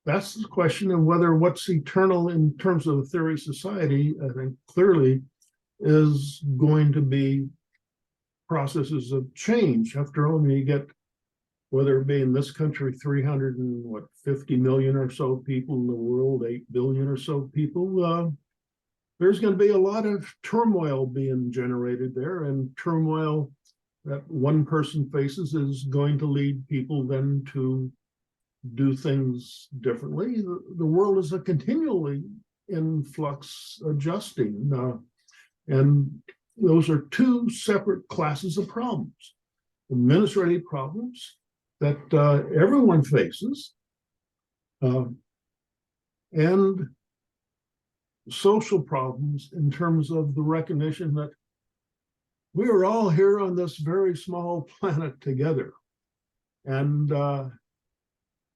that's the question of whether what's eternal in terms of theory society, I think clearly is going to be processes of change. After all, when you get, whether it be in this country 350 million or so people, in the world 8 billion or so people, there's going to be a lot of turmoil being generated there, and turmoil that one person faces is going to lead people then to do things differently. The world is a continually in flux, adjusting, and those are two separate classes of problems: administrative problems that everyone faces, and social problems in terms of the recognition that we are all here on this very small planet together. And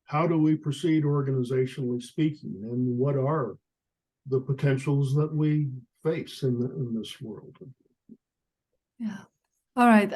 how do we proceed organizationally speaking? And what are the potentials that we face in this world? Yeah. All right.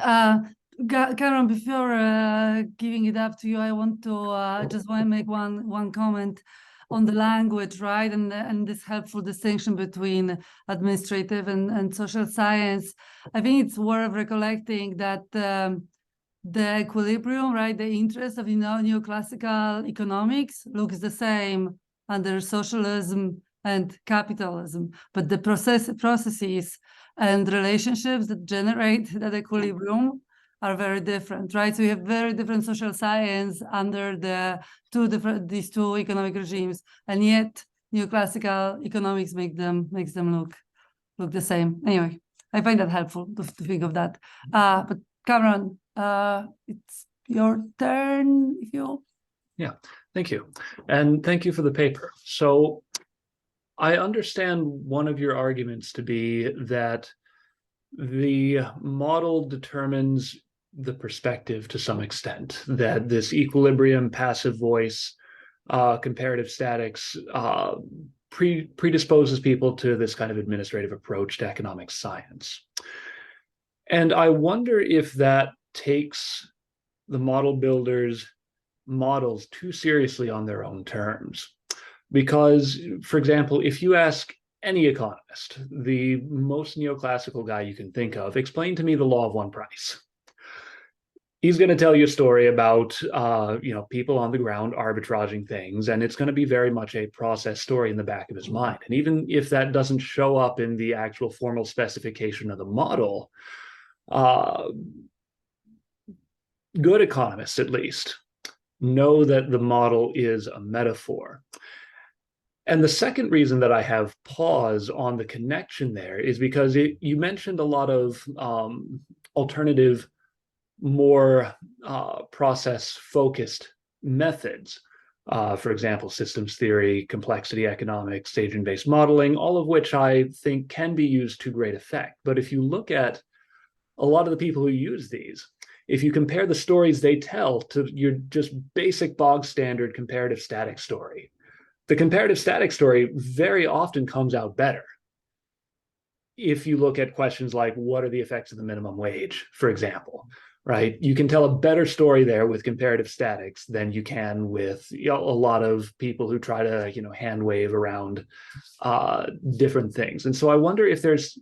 Karen, before giving it up to you, I want to just want to make one comment on the language, right? And this helpful distinction between administrative and social science. I think it's worth recollecting that the equilibrium, right, the interest of neoclassical economics looks the same under socialism and capitalism, but the processes and relationships that generate that equilibrium are very different, right? So you have very different social science under these two economic regimes, and yet neoclassical economics makes them look the same. Anyway, I find that helpful to think of that. But Cameron, it's your turn, if you. Yeah, thank you. And thank you for the paper. So I understand one of your arguments to be that the model determines the perspective to some extent, that this equilibrium, passive voice, comparative statics predisposes people to this kind of administrative approach to economic science. And I wonder if that takes the model builders' models too seriously on their own terms. Because, for example, if you ask any economist, the most neoclassical guy you can think of, explain to me the law of one price. He's going to tell you a story about people on the ground arbitraging things, and it's going to be very much a process story in the back of his mind. And even if that doesn't show up in the actual formal specification of the model, good economists, at least, know that the model is a metaphor. And the second reason that I have pause on the connection there is because you mentioned a lot of alternative, more process-focused methods. For example, systems theory, complexity economics, staging-based modeling, all of which I think can be used to great effect. But if you look at a lot of the people who use these, if you compare the stories they tell to your just basic bog standard comparative static story, the comparative static story very often comes out better. If you look at questions like, what are the effects of the minimum wage, for example, right? You can tell a better story there with comparative statics than you can with a lot of people who try to, hand wave around different things. And so I wonder if there's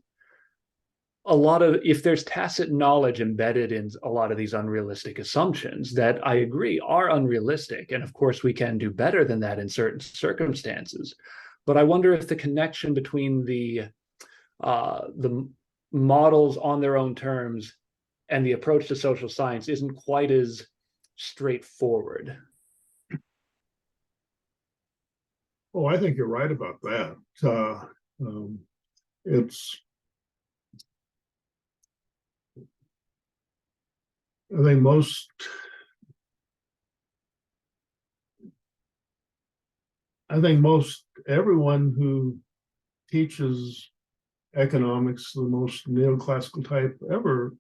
tacit knowledge embedded in a lot of these unrealistic assumptions that I agree are unrealistic. And of course, we can do better than that in certain circumstances. But I wonder if the connection between the models on their own terms and the approach to social science isn't quite as straightforward. Oh, I think you're right about that. I think most everyone who teaches economics, the most neoclassical type ever,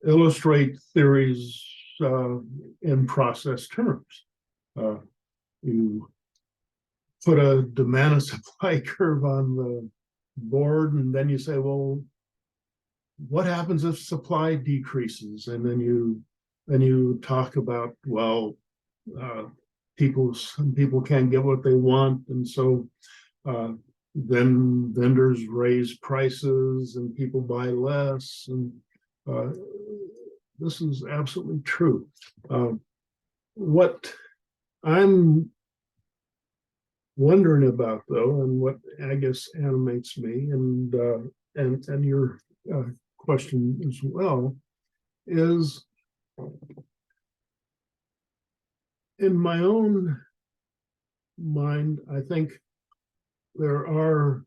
illustrate theories in process terms. You put a demand and supply curve on the board, and then you say, well, what happens if supply decreases? And then you talk about, well, some people can't get what they want, and so then vendors raise prices and people buy less, and this is absolutely true. What I'm wondering about, though, and what I guess animates me, and your question as well, is in my own mind, I think there are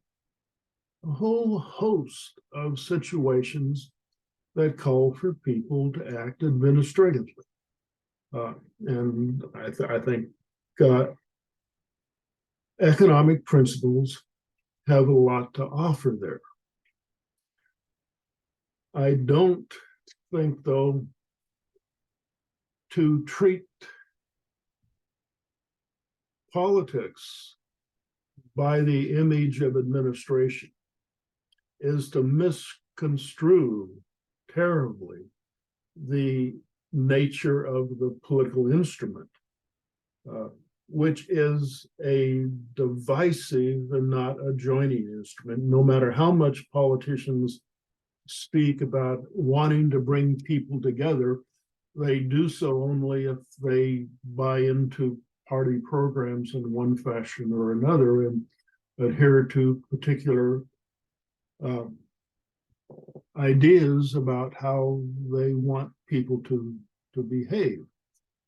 a whole host of situations that call for people to act administratively. And I think economic principles have a lot to offer there. I don't think, though, to treat politics by the image of administration is to misconstrue terribly the nature of the political instrument, which is a divisive and not a joining instrument. No matter how much politicians speak about wanting to bring people together, they do so only if they buy into party programs in one fashion or another and adhere to particular ideas about how they want people to behave.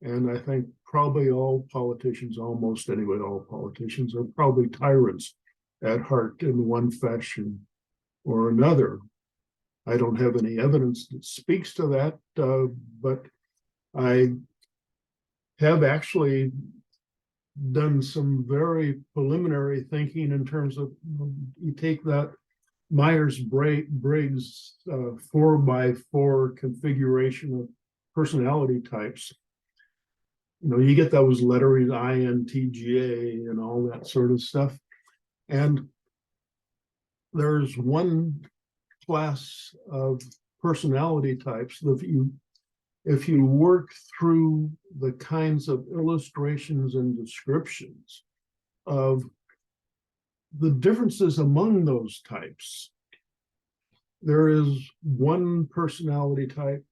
And I think probably all politicians, almost anyway, all politicians are probably tyrants at heart in one fashion or another. I don't have any evidence that speaks to that, but I have actually done some very preliminary thinking in terms of, you take that Myers-Briggs 4x4 configuration of personality types. You get those lettering INTJ and all that sort of stuff. And there's one class of personality types that if you work through the kinds of illustrations and descriptions of the differences among those types, there is one personality type.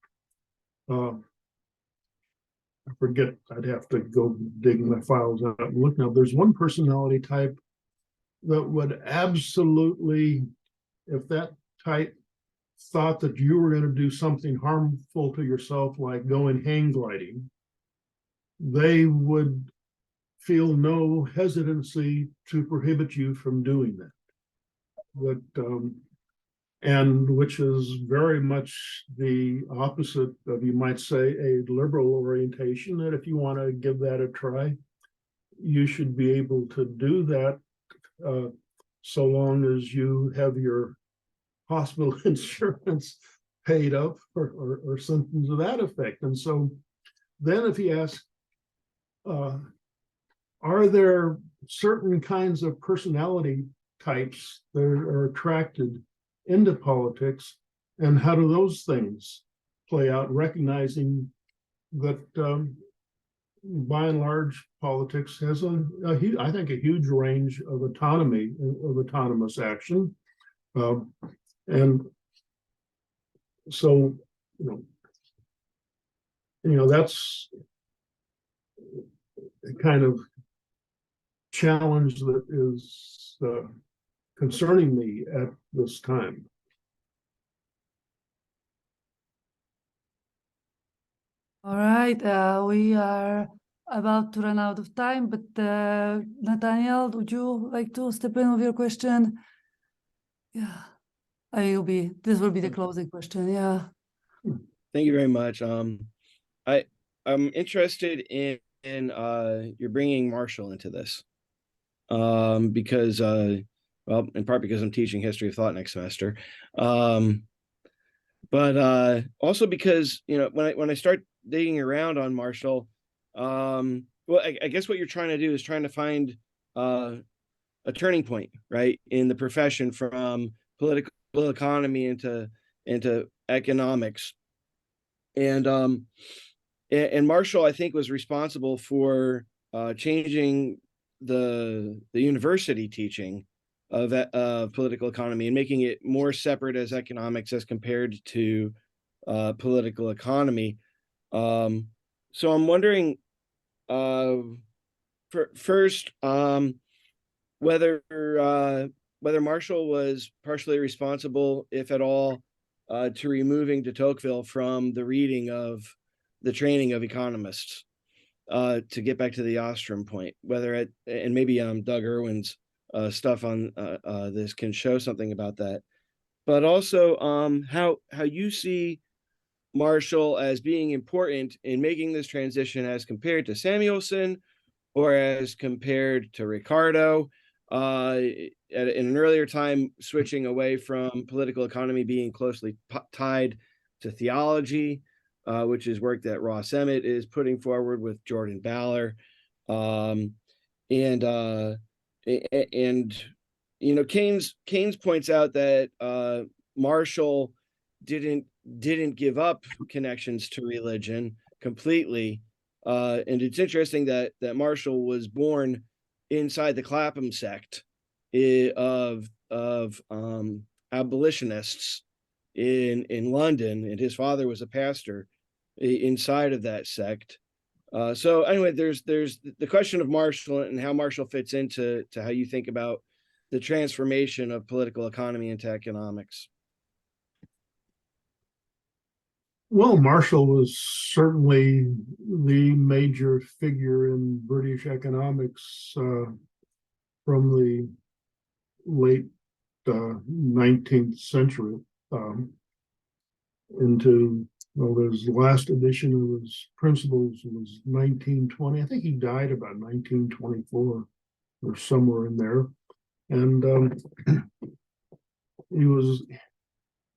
I forget, I'd have to go dig my files out and look now. There's one personality type that would absolutely, if that type thought that you were going to do something harmful to yourself, like going hang gliding, they would feel no hesitancy to prohibit you from doing that. And which is very much the opposite of, you might say, a liberal orientation, that if you want to give that a try, you should be able to do that so long as you have your hospital insurance paid up or something to that effect. And so then if you ask, are there certain kinds of personality types that are attracted into politics, and how do those things play out, recognizing that by and large politics has I think a huge range of autonomy, of autonomous action, and so that's a kind of challenge that is concerning me at this time. All right, we are about to run out of time, but Nathaniel, would you like to step in with your question? Yeah, this will be the closing question. Yeah. Thank you very much. I'm interested in you're bringing Marshall into this, because well, in part because I'm teaching history of thought next semester, but also because when I start digging around on Marshall, well, I guess what you're trying to do is trying to find a turning point, right, in the profession from political economy into economics, and Marshall, I think, was responsible for changing the university teaching of political economy and making it more separate as economics as compared to political economy. So I'm wondering, first, whether Marshall was partially responsible, if at all, to removing de Tocqueville from the reading of the training of economists, to get back to the Ostrom point, and maybe Doug Irwin's stuff on this can show something about that, but also how you see Marshall as being important in making this transition as compared to Samuelson, or as compared to Ricardo, in an earlier time, switching away from political economy being closely tied to theology, which is work that Ross Emmett is putting forward with Jordan Baller, and Keynes points out that Marshall didn't give up connections to religion completely, and it's interesting that Marshall was born inside the Clapham sect of abolitionists in London, and his father was a pastor inside of that sect. So anyway, there's the question of Marshall and how Marshall fits into how you think about the transformation of political economy into economics. Well, Marshall was certainly the major figure in British economics from the late 19th century into, well, his last edition of his Principles was 1920. I think he died about 1924 or somewhere in there. And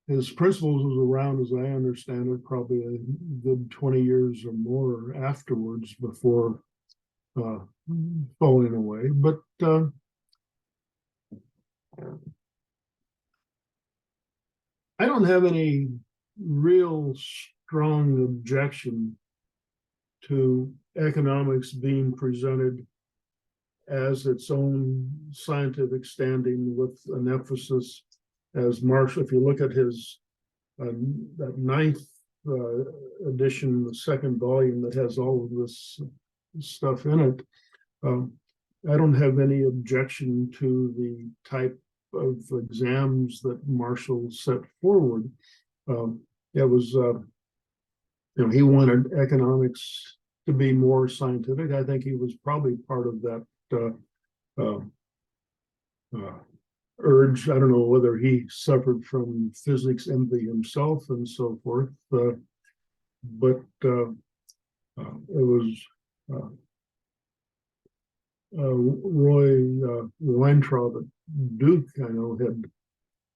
his Principles was around, as I understand it, probably a good 20 years or more afterwards before falling away. But I don't have any real strong objection to economics being presented as its own scientific standing with an emphasis as Marshall. If you look at his that ninth edition, the second volume that has all of this stuff in it, I don't have any objection to the type of exams that Marshall set forward. It was, he wanted economics to be more scientific. I think he was probably part of that urge. I don't know whether he suffered from physics envy himself and so forth, but it was Roy Weintraub at Duke, I know, had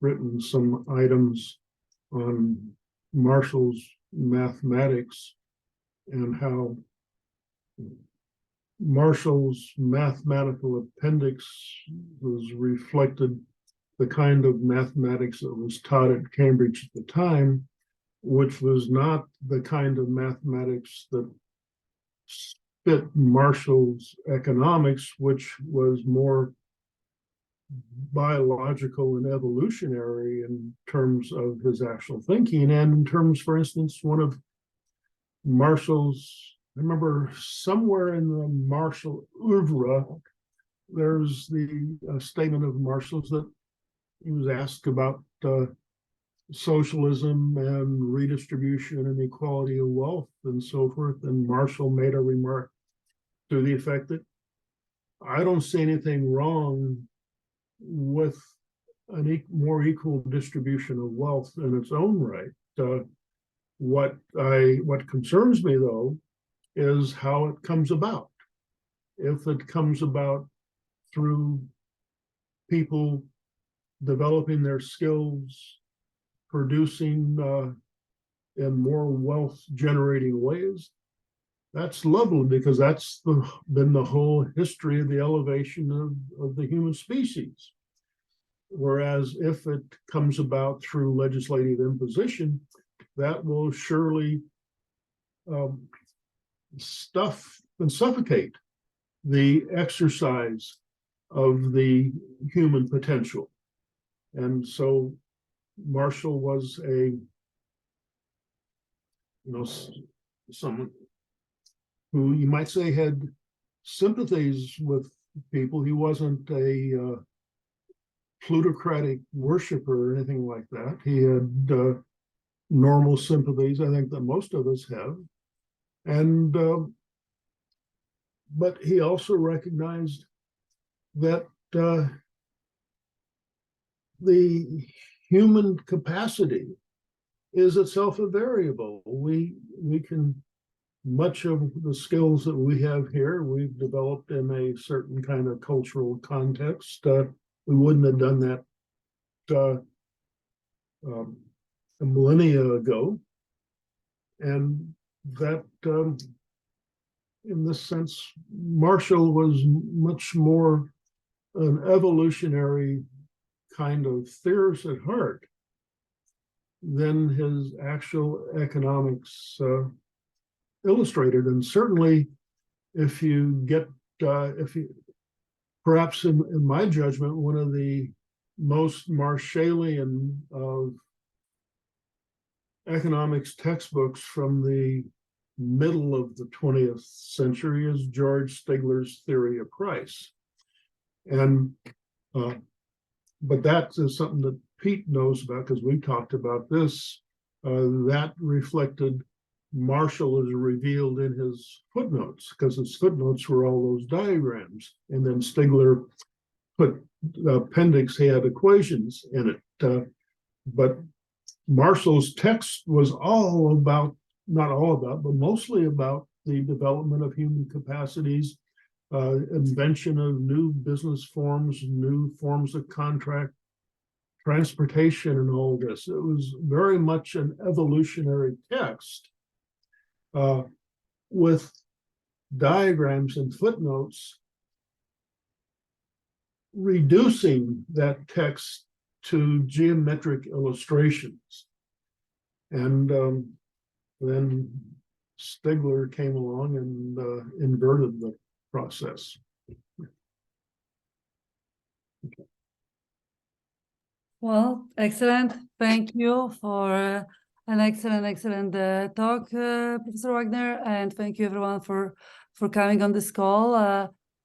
written some items on Marshall's mathematics and how Marshall's mathematical appendix was reflected the kind of mathematics that was taught at Cambridge at the time, which was not the kind of mathematics that fit Marshall's economics, which was more biological and evolutionary in terms of his actual thinking. And in terms, for instance, one of Marshall's, I remember somewhere in the Marshall oeuvre, there's the statement of Marshall's that he was asked about socialism and redistribution and equality of wealth and so forth. And Marshall made a remark to the effect that I don't see anything wrong with a more equal distribution of wealth in its own right. What concerns me, though, is how it comes about. If it comes about through people developing their skills, producing in more wealth generating ways, that's lovely, because that's been the whole history of the elevation of the human species. Whereas if it comes about through legislative imposition, that will surely stuff and suffocate the exercise of the human potential. And so Marshall was someone who you might say had sympathies with people. He wasn't a plutocratic worshiper or anything like that. He had normal sympathies, I think, that most of us have. And but he also recognized that the human capacity is itself a variable. We can, much of the skills that we have here, we've developed in a certain kind of cultural context. We wouldn't have done that a millennia ago. And that, in this sense, Marshall was much more an evolutionary kind of theorist at heart than his actual economics illustrated. And certainly, if you get, perhaps in my judgment, one of the most Marshallian of economics textbooks from the middle of the 20th century is George Stigler's Theory of Price. And but that is something that Pete knows about, because we talked about this that reflected Marshall is revealed in his footnotes, because his footnotes were all those diagrams. And then Stigler put the appendix had equations in it. But Marshall's text was all about, not all about, but mostly about the development of human capacities, invention of new business forms, new forms of contract, transportation, and all this. It was very much an evolutionary text with diagrams and footnotes reducing that text to geometric illustrations. And then Stigler came along and inverted the process. Well, excellent. Thank you for an excellent talk, Professor Wagner, and thank you everyone for coming on this call.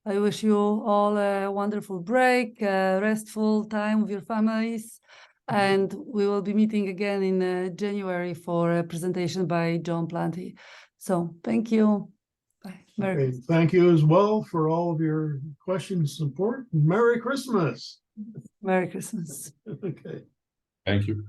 I wish you all a wonderful break, restful time with your families, and we will be meeting again in January for a presentation by John Planty. So thank you. Bye. Okay, thank you as well for all of your questions and support. Merry Christmas. Merry Christmas. Okay. Thank you.